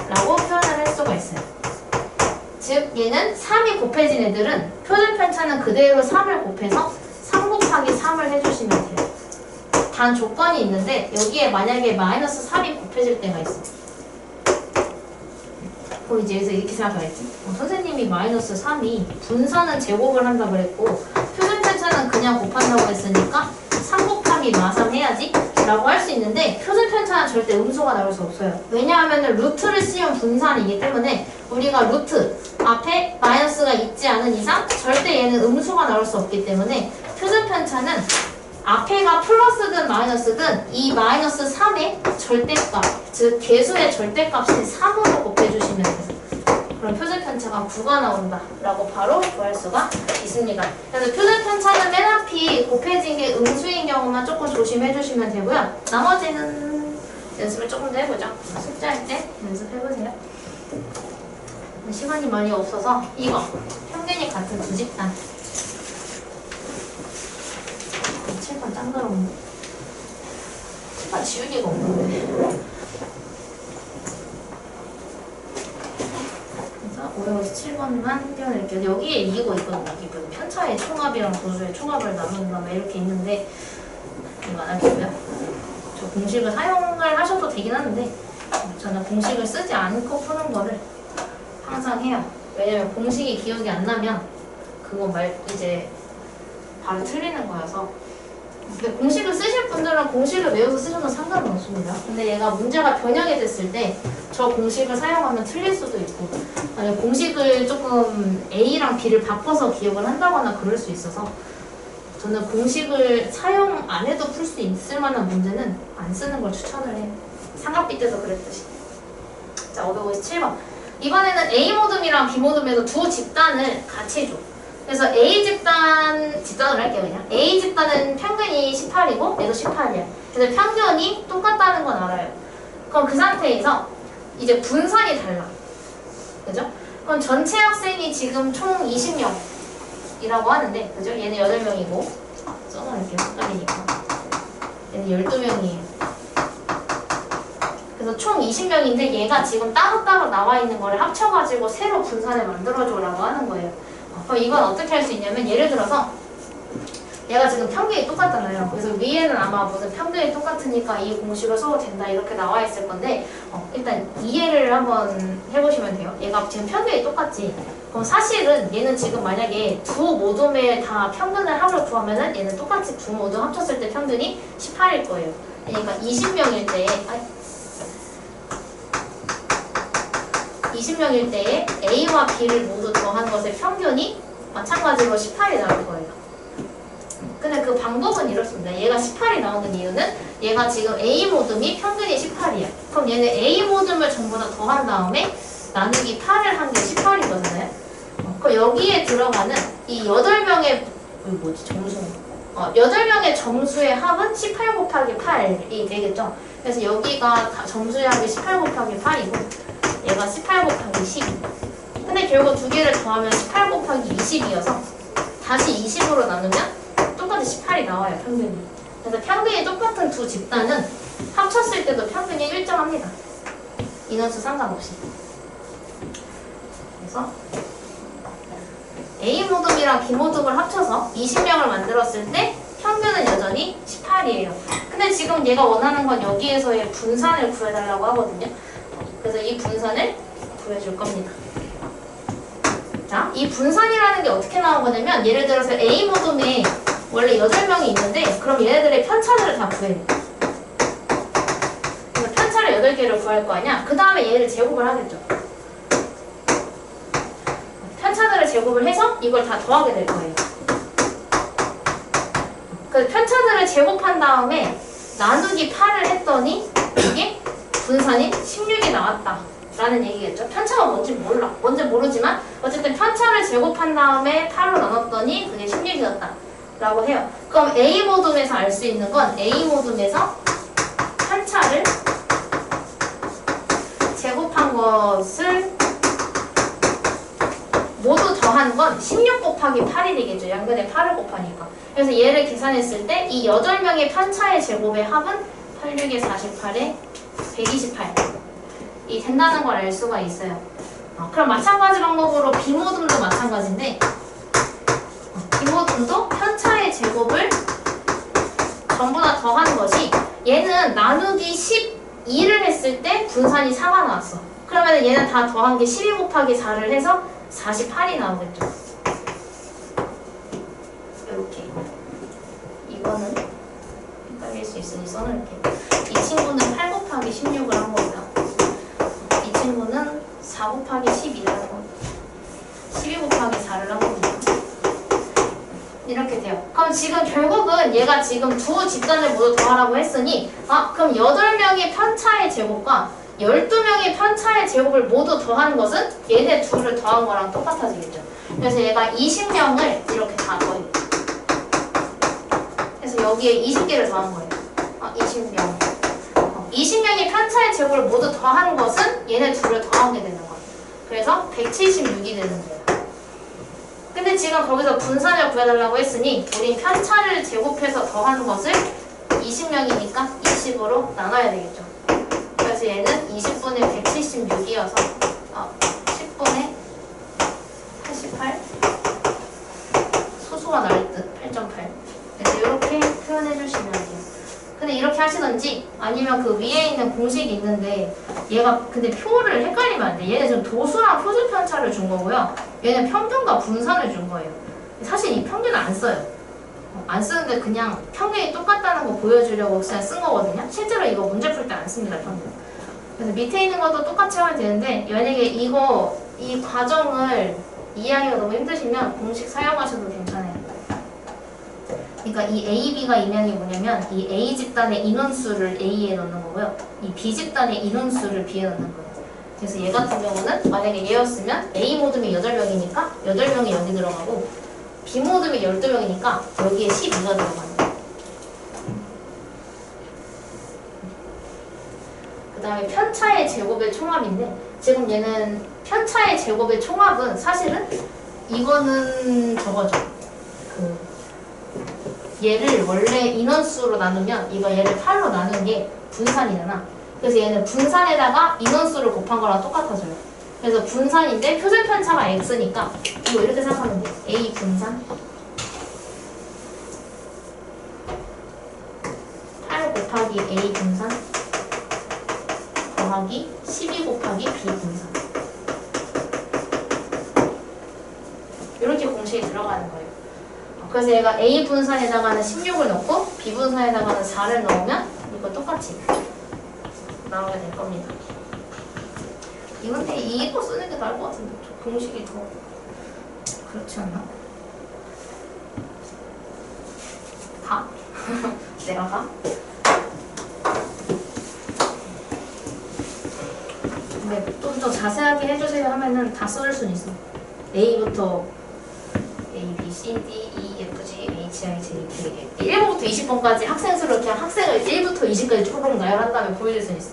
라고 표현을 할 수가 있어요. 즉 얘는 3이 곱해진 애들은 표준편차는 그대로 3을 곱해서 3 곱하기 3을 해주시면 돼요. 단 조건이 있는데 여기에 만약에 마이너스 3이 곱해질 때가 있어. 그럼 이제 여기서 이렇게 생각하겠지? 선생님이 마이너스 3이 분산은 제곱을 한다 그랬고 표준편차는 그냥 곱한다고 했으니까 3 곱하기 마3 해야지 라고 할 수 있는데 표준편차는 절대 음수가 나올 수 없어요. 왜냐하면 루트를 씌운 분산이기 때문에 우리가 루트 앞에 마이너스가 있지 않은 이상 절대 얘는 음수가 나올 수 없기 때문에 표준편차는 앞에가 플러스든 마이너스든 이 마이너스 3의 절대값, 즉 개수의 절대값인 3으로 곱해주시면 돼요. 그럼 표준편차가 9가 나온다 라고 바로 구할 수가 있습니다. 그래서 표준편차는 맨 앞이 곱해진 게 음수인 경우만 조금 조심해 주시면 되고요. 나머지는 연습을 조금 더 해보죠. 숙제할 때 연습해보세요. 시간이 많이 없어서 이거 평균이 같은 두 집단 7번 짱 더러운데 7번 지우개가 없는데 500에서 7번만 띄워낼게요. 여기에 이거 있거든요. 이거 편차의 총합이랑 도수의 총합을 나눈다 막 이렇게 있는데 이거 안 할게요. 저 공식을 사용을 하셔도 되긴 하는데 저는 공식을 쓰지 않고 푸는 거를 항상 해요. 왜냐면 공식이 기억이 안 나면 그거 이제 바로 틀리는 거여서. 근데 공식을 쓰실 분들은 공식을 외워서 쓰셔도 상관은 없습니다. 근데 얘가 문제가 변형이 됐을 때 저 공식을 사용하면 틀릴 수도 있고 아니 공식을 조금 A랑 B를 바꿔서 기억을 한다거나 그럴 수 있어서 저는 공식을 사용 안 해도 풀 수 있을 만한 문제는 안 쓰는 걸 추천을 해요. 삼각비 때도 그랬듯이. 자, 557번. 이번에는 A모듬이랑 B모듬에서 두 집단을 같이 줘. 그래서 집단을 할게요, 그냥. A집단은 평균이 18이고, 얘도 18이야. 그래서 평균이 똑같다는 건 알아요. 그럼 그 상태에서 이제 분산이 달라. 그죠? 그럼 전체 학생이 지금 총 20명이라고 하는데, 그죠? 얘는 8명이고, 써놓을게요, 헷갈리니까. 얘는 12명이에요. 그래서 총 20명인데, 얘가 지금 따로따로 나와 있는 거를 합쳐가지고 새로 분산을 만들어줘라고 하는 거예요. 그럼 이건 어떻게 할 수 있냐면 예를 들어서 얘가 지금 평균이 똑같잖아요. 그래서 위에는 아마 무슨 평균이 똑같으니까 이 공식을 써도 된다 이렇게 나와 있을 건데 일단 이해를 한번 해보시면 돼요. 얘가 지금 평균이 똑같지. 그럼 사실은 얘는 지금 만약에 두 모둠에 다 평균을 합을 구하면은 얘는 똑같이 두 모둠 합쳤을 때 평균이 18일 거예요. 그러니까 20명일 때에 A와 B를 모두 더한 것의 평균이 마찬가지로 18이 나올 거예요. 근데 그 방법은 이렇습니다. 얘가 18이 나오는 이유는 얘가 지금 A 모듬이 평균이 18이야. 그럼 얘는 A 모듬을 전부 다 더한 다음에 나누기 8을 한 게 18이거든요. 그럼 여기에 들어가는 이 8명의 점수 8명의 점수의 합은 18 곱하기 8이 되겠죠. 그래서 여기가 점수의 합이 18 곱하기 8이고 얘가 18 곱하기 10. 근데 결국 두 개를 더하면 18 곱하기 20이어서 다시 20으로 나누면 똑같이 18이 나와요, 평균이. 그래서 평균이 똑같은 두 집단은 합쳤을 때도 평균이 일정합니다. 인원수 상관없이. 그래서 A 모듬이랑 B 모듬을 합쳐서 20명을 만들었을 때 평균은 여전히 18이에요. 근데 지금 얘가 원하는 건 여기에서의 분산을 구해달라고 하거든요. 그래서 이 분산을 구해줄 겁니다. 자, 이 분산이라는 게 어떻게 나온 거냐면 예를 들어서 A 모둠에 원래 8명이 있는데 그럼 얘네들의 편차를 다 구해요. 그래서 편차를 8개를 구할 거 아니야? 그 다음에 얘를 제곱을 하겠죠. 편차들을 제곱을 해서 이걸 다 더하게 될 거예요. 그 편차들을 제곱한 다음에 나누기 8을 했더니 이게 분산이 16이 나왔다 라는 얘기겠죠. 편차가 뭔지 몰라. 뭔지 모르지만 어쨌든 편차를 제곱한 다음에 8로 나눴더니 그게 16이었다 라고 해요. 그럼 A 모둠에서 알 수 있는 건 A 모둠에서 편차를 제곱한 것을 모두 더한 더한 건 16 곱하기 8이 되겠죠. 양변에 8을 곱하니까. 그래서 얘를 계산했을 때 이 8명의 편차의 제곱의 합은 8, 6에 48에 128. 이 된다는 걸 알 수가 있어요. 그럼 마찬가지 방법으로 비모듬도 마찬가지인데 비모듬도 편차의 제곱을 전부 다 더하는 것이 얘는 나누기 12를 했을 때 분산이 4가 나왔어. 그러면 얘는 다 더한 게 12 곱하기 4를 해서 48이 나오겠죠. 이렇게. 이거는 헷갈릴 수 있으니 써놓을게요. 이 친구는 8 곱하기 16을 한 거고요. 이 친구는 4 곱하기 12를 한 거고 12 곱하기 4를 한 거고요. 이렇게 돼요. 그럼 지금 결국은 얘가 지금 두 집단을 모두 더하라고 했으니 그럼 8명의 편차의 제곱과 12명의 편차의 제곱을 모두 더한 것은 얘네 둘을 더한 거랑 똑같아지겠죠. 그래서 얘가 20명을 이렇게 다 더해요. 그래서 여기에 20개를 더한 거예요. 20명. 20명의 편차의 제곱을 모두 더한 것은 얘네 둘을 더하게 되는 거예요. 그래서 176이 되는 거예요. 근데 지금 거기서 분산을 구해달라고 했으니 우린 편차를 제곱해서 더하는 것을 20명이니까 20으로 나눠야 되겠죠. 그래서 얘는 20분의 176이어서 10분의 88 소수가 나올 듯 8.8. 그래서 이렇게 표현해 주시면 돼요. 근데 이렇게 하시던지 아니면 그 위에 있는 공식이 있는데 얘가 근데 표를 헷갈리면 안 돼. 얘는 지금 도수랑 표준 편차를 준 거고요. 얘는 평균과 분산을 준 거예요. 사실 이 평균을 안 써요. 안 쓰는데 그냥 평균이 똑같다는 거 보여주려고 그냥 쓴 거거든요. 실제로 이거 문제 풀 때 안 씁니다, 평균. 그래서 밑에 있는 것도 똑같이 하면 되는데 만약에 이 과정을 이해하기가 너무 힘드시면 공식 사용하셔도 괜찮아요. 그러니까 이 A, B가 이면이 뭐냐면 이 A 집단의 인원수를 A에 넣는 거고요. 이 B 집단의 인원수를 B에 넣는 거예요. 그래서 얘 같은 경우는 만약에 얘였으면 A 모듬이 8명이니까 8명이 여기 들어가고 B 모듬이 12명이니까 여기에 12가 들어가는 거예요. 그 다음에 편차의 제곱의 총합인데 지금 얘는 편차의 제곱의 총합은 사실은 이거는 저거죠. 얘를 원래 인원수로 나누면 이거 얘를 8로 나눈 게 분산이잖아. 그래서 얘는 분산에다가 인원수를 곱한 거랑 똑같아져요. 그래서 분산인데 표준 편차가 x니까 이거 이렇게 생각하면 돼. a 분산 8 곱하기 a 분산 더하기 12 곱하기 b 분산 이렇게 공식이 들어가는 거예요. 그래서 얘가 A 분산에다가는 16을 넣고 B 분산에다가는 4를 넣으면 이거 똑같이 나오게 될 겁니다. 이건데 이거 쓰는 게 나을 것 같은데 공식이 더 그렇지 않나? 가? 내가 가? 근데 좀 더 자세하게 해주세요 하면은 다 써줄 수는 있어. A부터 A, B, C, D, E, F, G, H, I, J, K, L 1번부터 20번까지 학생 수를 그냥 학생을 1부터 20까지 초록 나열한 다음에 보여줄 수 있어.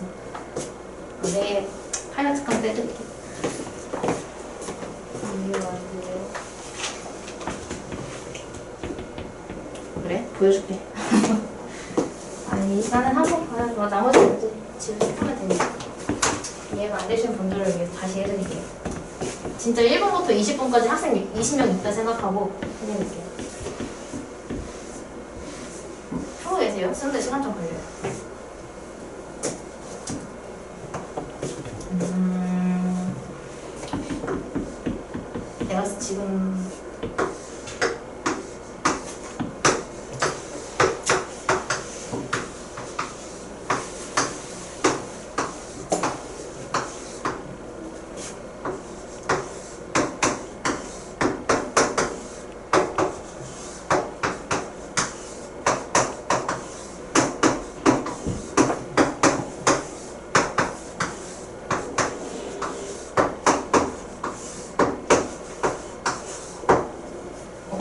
내일 하얀 특강 때 해드릴게. 그래? 보여줄게. 아니 나는 한번 봐야 나머지 문제 집에서 풀면 되니까. 이해가 안 되시는 분들을 위해서 다시 해드릴게요. 진짜 1번부터 20번까지 학생 20명 있다 생각하고 해드릴게요. 풀고 계세요? 쓰는데 시간 좀 걸려요. 내가 지금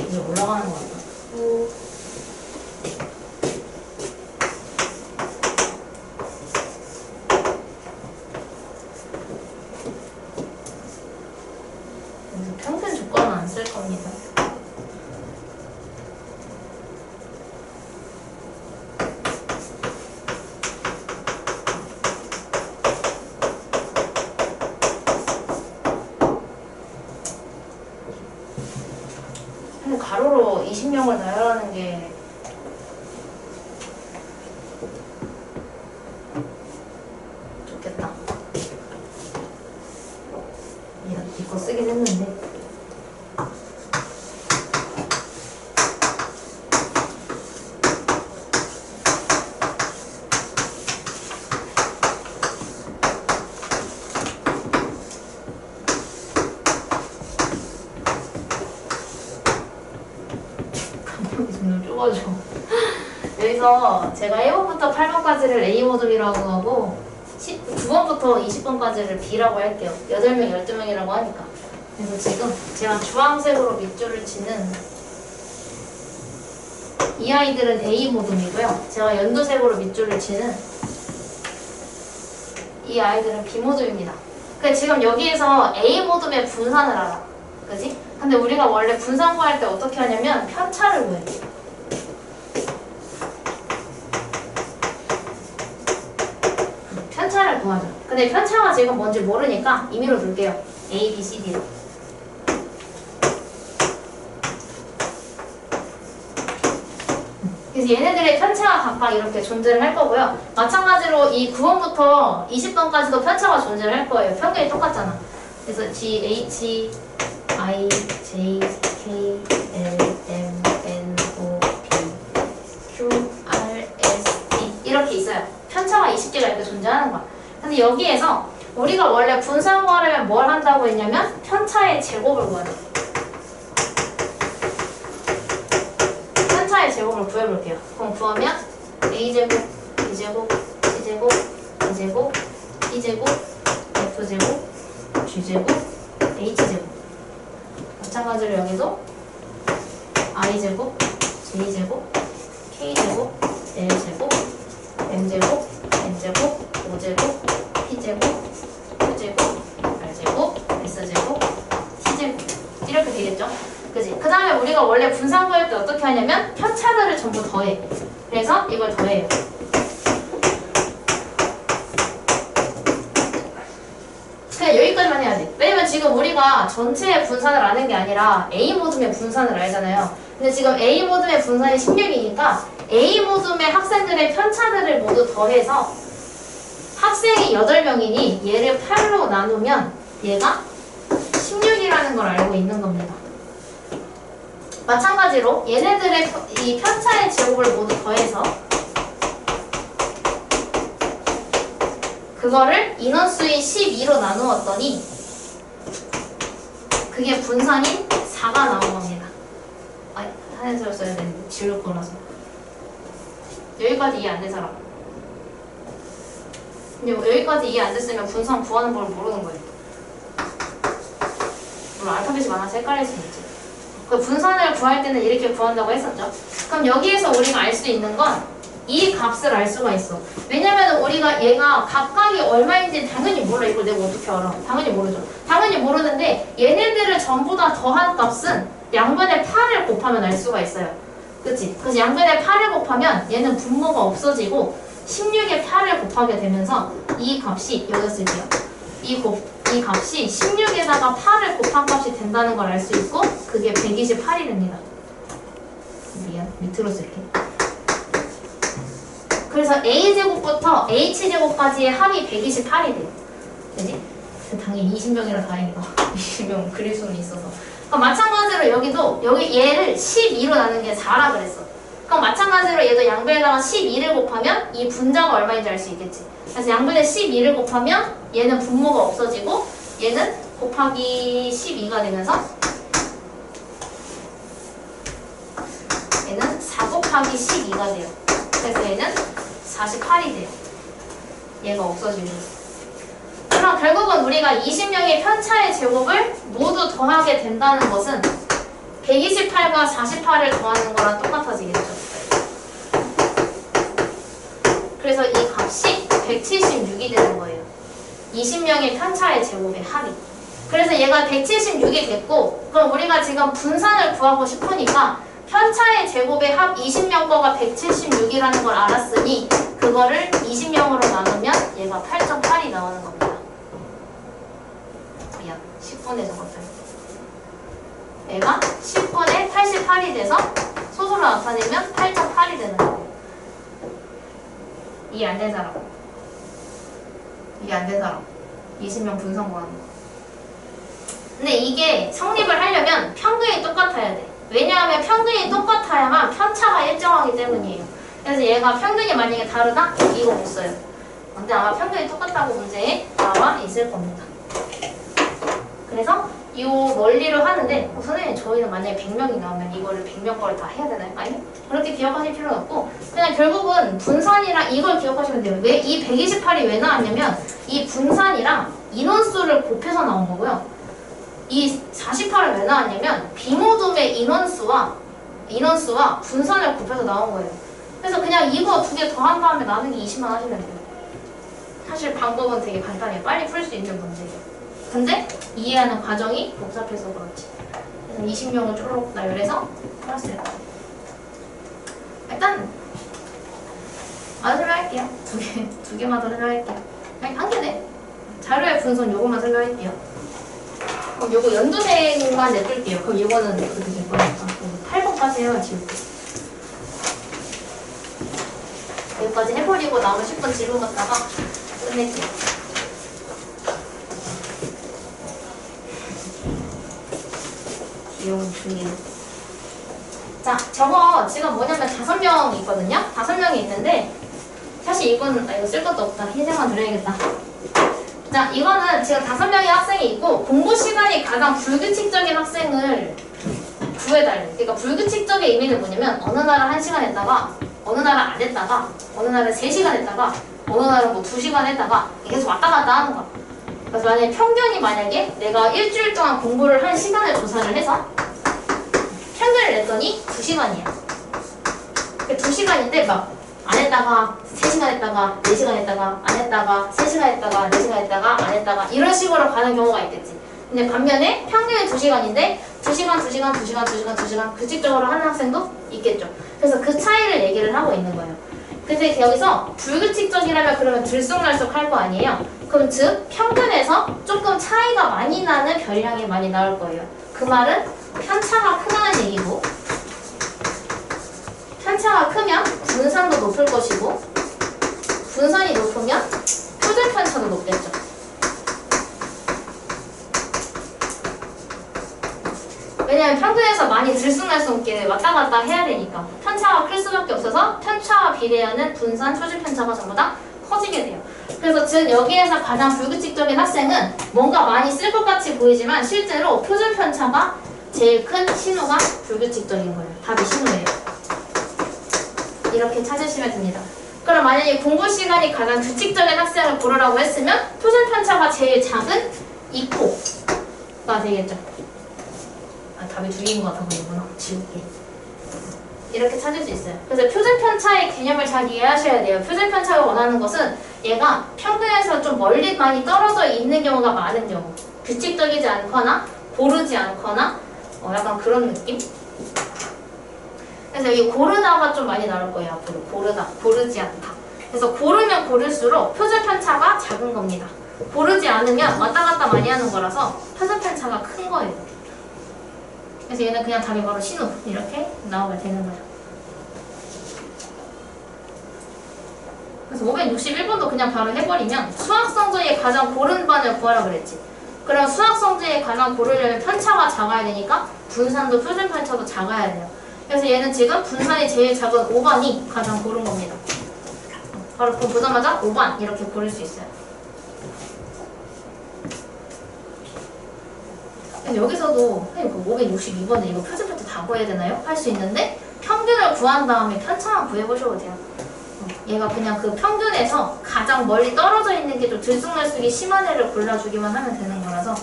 이제 올라가는 거 같아. 그래서 평균 조건은 안 쓸 근데 가로로 20명을 나열하는 게 좋겠다. 미안, 이거 쓰긴 했는데. 좀 좁아져. 여기서 제가 1번부터 8번까지를 A 모듈이라고 하고 9번부터 20번까지를 B라고 할게요. 8명, 12명이라고 하니까. 그래서 지금 제가 주황색으로 밑줄을 치는 이 아이들은 A 모듈이고요. 제가 연두색으로 밑줄을 치는 이 아이들은 B 모듈입니다. 그래서 지금 여기에서 A 모듈의 분산을 알아. 그지? 근데 우리가 원래 분산 구할 때 어떻게 하냐면 편차를 구해. 편차를 구하죠. 근데 편차가 지금 뭔지 모르니까 임의로 둘게요. A, B, C, D로. 그래서 얘네들의 편차가 각각 이렇게 존재를 할 거고요. 마찬가지로 이 9번부터 20번까지도 편차가 존재를 할 거예요. 평균이 똑같잖아. 그래서 G, H, I, J, K, L, M, N, O, P, Q, R, S, T 이렇게 있어요. 편차가 20개가 이렇게 존재하는 거야. 근데 여기에서 우리가 원래 분산 구하려면 뭘 한다고 했냐면 편차의 제곱을 구하죠. 편차의 제곱을 구해볼게요. 그럼 구하면 A제곱, B제곱, C제곱, D제곱, E제곱, F제곱, G제곱, H제곱. 마찬가지로 여기도 I제곱, J제곱, K제곱, L제곱, M제곱, N제곱, O제곱, P제곱, Q제곱, R제곱, S제곱, T제곱 이렇게 되겠죠? 그지? 그 다음에 우리가 원래 분산 구할 때 어떻게 하냐면 편차들을 전부 더해. 그래서 이걸 더해요. 그냥 여기까지만 해야 돼. 왜냐면 지금 우리가 전체의 분산을 아는 게 아니라 A 모듈의 분산을 알잖아요. 근데 지금 A 모듈의 분산이 16이니까 A 모듈의 학생들의 편차들을 모두 더해서 학생이 8명이니 얘를 8로 나누면 얘가 16이라는 걸 알고 있는 겁니다. 마찬가지로 얘네들의 이 편차의 제곱을 모두 더해서 그거를 인원수인 12로 나누었더니 그게 분산인 4가 나온 겁니다. 아, 하얀색을 써야 되는데 지울 거라서. 여기까지 이해 안 된 사람. 근데 여기까지 이해 안 됐으면 분산 구하는 걸 모르는 거예요. 물론 알파벳이 많아서 헷갈릴 수 있지. 그 분산을 구할 때는 이렇게 구한다고 했었죠. 그럼 여기에서 우리가 알 수 있는 건 이 값을 알 수가 있어. 왜냐면 우리가 얘가 각각이 얼마인지 당연히 몰라. 이걸 내가 어떻게 알아? 당연히 모르죠. 당연히 모르는데 얘네들을 전부 다 더한 값은 양변에 8을 곱하면 알 수가 있어요. 그치? 그래서 양변에 8을 곱하면 얘는 분모가 없어지고 16에 8을 곱하게 되면서 이 값이 여기다 쓸게요. 이 값이 16에다가 8을 곱한 값이 된다는 걸 알 수 있고 그게 128이 됩니다. 미안, 밑으로 쓸게. 그래서 A제곱부터 H제곱까지의 합이 128이 돼요. 그지? 당연히 20명이라 다행이다. 20명 그릴 수는 있어서. 그럼 마찬가지로 여기도 얘를 12로 나눈 게 4라 그랬어. 그럼 마찬가지로 얘도 양변에다가 12를 곱하면 이 분자가 얼마인지 알 수 있겠지. 그래서 양변에 12를 곱하면 얘는 분모가 없어지고 얘는 곱하기 12가 되면서 얘는 4 곱하기 12가 돼요. 그래서 얘는 48이 돼요. 얘가 없어지고. 그럼 결국은 우리가 20명의 편차의 제곱을 모두 더하게 된다는 것은 128과 48을 더하는 거랑 똑같아지겠죠. 그래서 이 값이 176이 되는 거예요. 20명의 편차의 제곱의 합이. 그래서 얘가 176이 됐고, 그럼 우리가 지금 분산을 구하고 싶으니까 편차의 제곱의 합 20명 거가 176이라는 걸 알았으니 그거를 20명으로 나누면 얘가 8.8이 나오는 겁니다. 미안, 10분에 적었어요. 얘가 10분에 88 8이 돼서 소수로 나타내면 8.8이 되는 거예요. 이해 안 된 사람? 이해 안 된 사람? 20명 분산 구하는 거. 근데 이게 성립을 하려면 평균이 똑같아야 돼. 왜냐하면 평균이 똑같아야만 편차가 일정하기 때문이에요. 그래서 얘가 평균이 만약에 다르다? 이거 못 써요. 근데 아마 평균이 똑같다고 문제에 나와 있을 겁니다. 그래서 이 원리를 하는데 선생님 저희는 만약에 100명이 나오면 이거를 100명 거를 다 해야 되나요? 아니 그렇게 기억하실 필요는 없고 그냥 결국은 분산이랑 이걸 기억하시면 돼요. 왜 이 128이 왜 나왔냐면 이 분산이랑 인원수를 곱해서 나온 거고요. 이 48은 왜 나왔냐면 비모둠의 인원수와 분산을 곱해서 나온 거예요. 그래서 그냥 이거 두 개 더한 다음에 나누기 20만 하시면 돼요. 사실 방법은 되게 간단해요. 빨리 풀 수 있는 문제예요. 근데 이해하는 과정이 복잡해서 그렇지. 그래서 20명을 쪼록 나열해서 풀었을 거예요. 일단 마저 설명할게요. 두 개만 더 설명할게요. 아니 한 개네. 자료의 분선 요거만 설명할게요. 그럼 요거 연두색만 내둘게요. 그럼 요거는 그렇게 될 거니까. 8번까지 해요. 지울게. 여기까지 해버리고 남은 10번 질문 갖다가 끝낼게요. 귀여운 중에. 자, 저거 지금 뭐냐면 5명이 있거든요? 5명이 있는데 사실 이건 이거 쓸 것도 없다. 흰색만 드려야겠다. 자, 이거는 지금 5명의 학생이 있고 공부 시간이 가장 불규칙적인 학생을 구해달래. 그러니까 불규칙적인 의미는 뭐냐면 어느 날은 1시간 했다가 어느 날은 안 했다가 어느 날은 3시간 했다가 어느 날은 뭐 2시간 했다가 계속 왔다 갔다 하는 거야. 그래서 만약에 평균이 만약에 내가 일주일 동안 공부를 한 시간을 조사를 해서 평균을 냈더니 2시간이야. 2시간인데 막 안 했다가 3시간 했다가 4시간 했다가 안 했다가 3시간 했다가 4시간 했다가 안 했다가 이런 식으로 가는 경우가 있겠지. 근데 반면에 평균이 2시간인데 2시간 규칙적으로 하는 학생도 있겠죠. 그래서 그 차이를 얘기를 하고 있는 거예요. 근데 여기서 불규칙적이라면 그러면 들쑥날쑥 할 거 아니에요. 그럼 즉 평균에서 조금 차이가 많이 나는 별량이 많이 나올 거예요. 그 말은 편차가 크다는 얘기고 편차가 크면 분산도 높을 것이고 분산이 높으면 표준 편차도 높겠죠. 왜냐면 평균에서 많이 들쑥날쑥 왔다 갔다 해야 되니까 편차가 클 수밖에 없어서 편차와 비례하는 분산, 표준 편차가 전부 다 커지게 돼요. 그래서 즉 여기에서 가장 불규칙적인 학생은 뭔가 많이 쓸 것 같이 보이지만 실제로 표준 편차가 제일 큰 신호가 불규칙적인 거예요. 답이 신호예요. 이렇게 찾으시면 됩니다. 그럼 만약에 공부 시간이 가장 규칙적인 학생을 고르라고 했으면 표준 편차가 제일 작은 이코가 되겠죠. 아, 답이 두 개인 것 같아 보이구나. 지울게. 이렇게 찾을 수 있어요. 그래서 표준 편차의 개념을 잘 이해하셔야 돼요. 표준 편차가 원하는 것은 얘가 평균에서 좀 멀리 많이 떨어져 있는 경우가 많은 경우. 규칙적이지 않거나 고르지 않거나 약간 그런 느낌? 그래서 여기 고르다가 좀 많이 나올 거예요. 앞으로 고르다, 고르지 않다. 그래서 고르면 고를수록 표준 편차가 작은 겁니다. 고르지 않으면 왔다 갔다 많이 하는 거라서 표준 편차가 큰 거예요. 그래서 얘는 그냥 답이 바로 신호 이렇게 나오면 되는 거예요. 그래서 561번도 그냥 바로 해버리면 수학 성적이 가장 고른 반을 구하라 그랬지. 그럼 수학 성적이 가장 고르려면 편차가 작아야 되니까 분산도 표준 편차도 작아야 돼요. 그래서 얘는 지금 분산이 제일 작은 5번이 가장 고른 겁니다. 바로 그거 보자마자 5번 이렇게 고를 수 있어요. 그래서 여기서도 그 562번은 이거 표준 편차 다 구해야 되나요? 할 수 있는데 평균을 구한 다음에 편차만 구해보셔도 돼요. 얘가 그냥 그 평균에서 가장 멀리 떨어져 있는 게 좀 들쑥날쑥이 심한 애를 골라주기만 하면 되는 거라서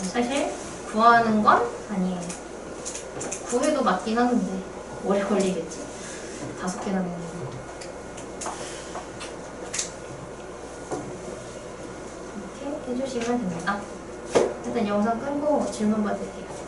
사실 구하는 건 아니에요. 구해도 맞긴 하는데 오래 걸리겠지. 5개나 되는 거. 이렇게 해주시면 됩니다. 일단 영상 끄고 질문 받을게요.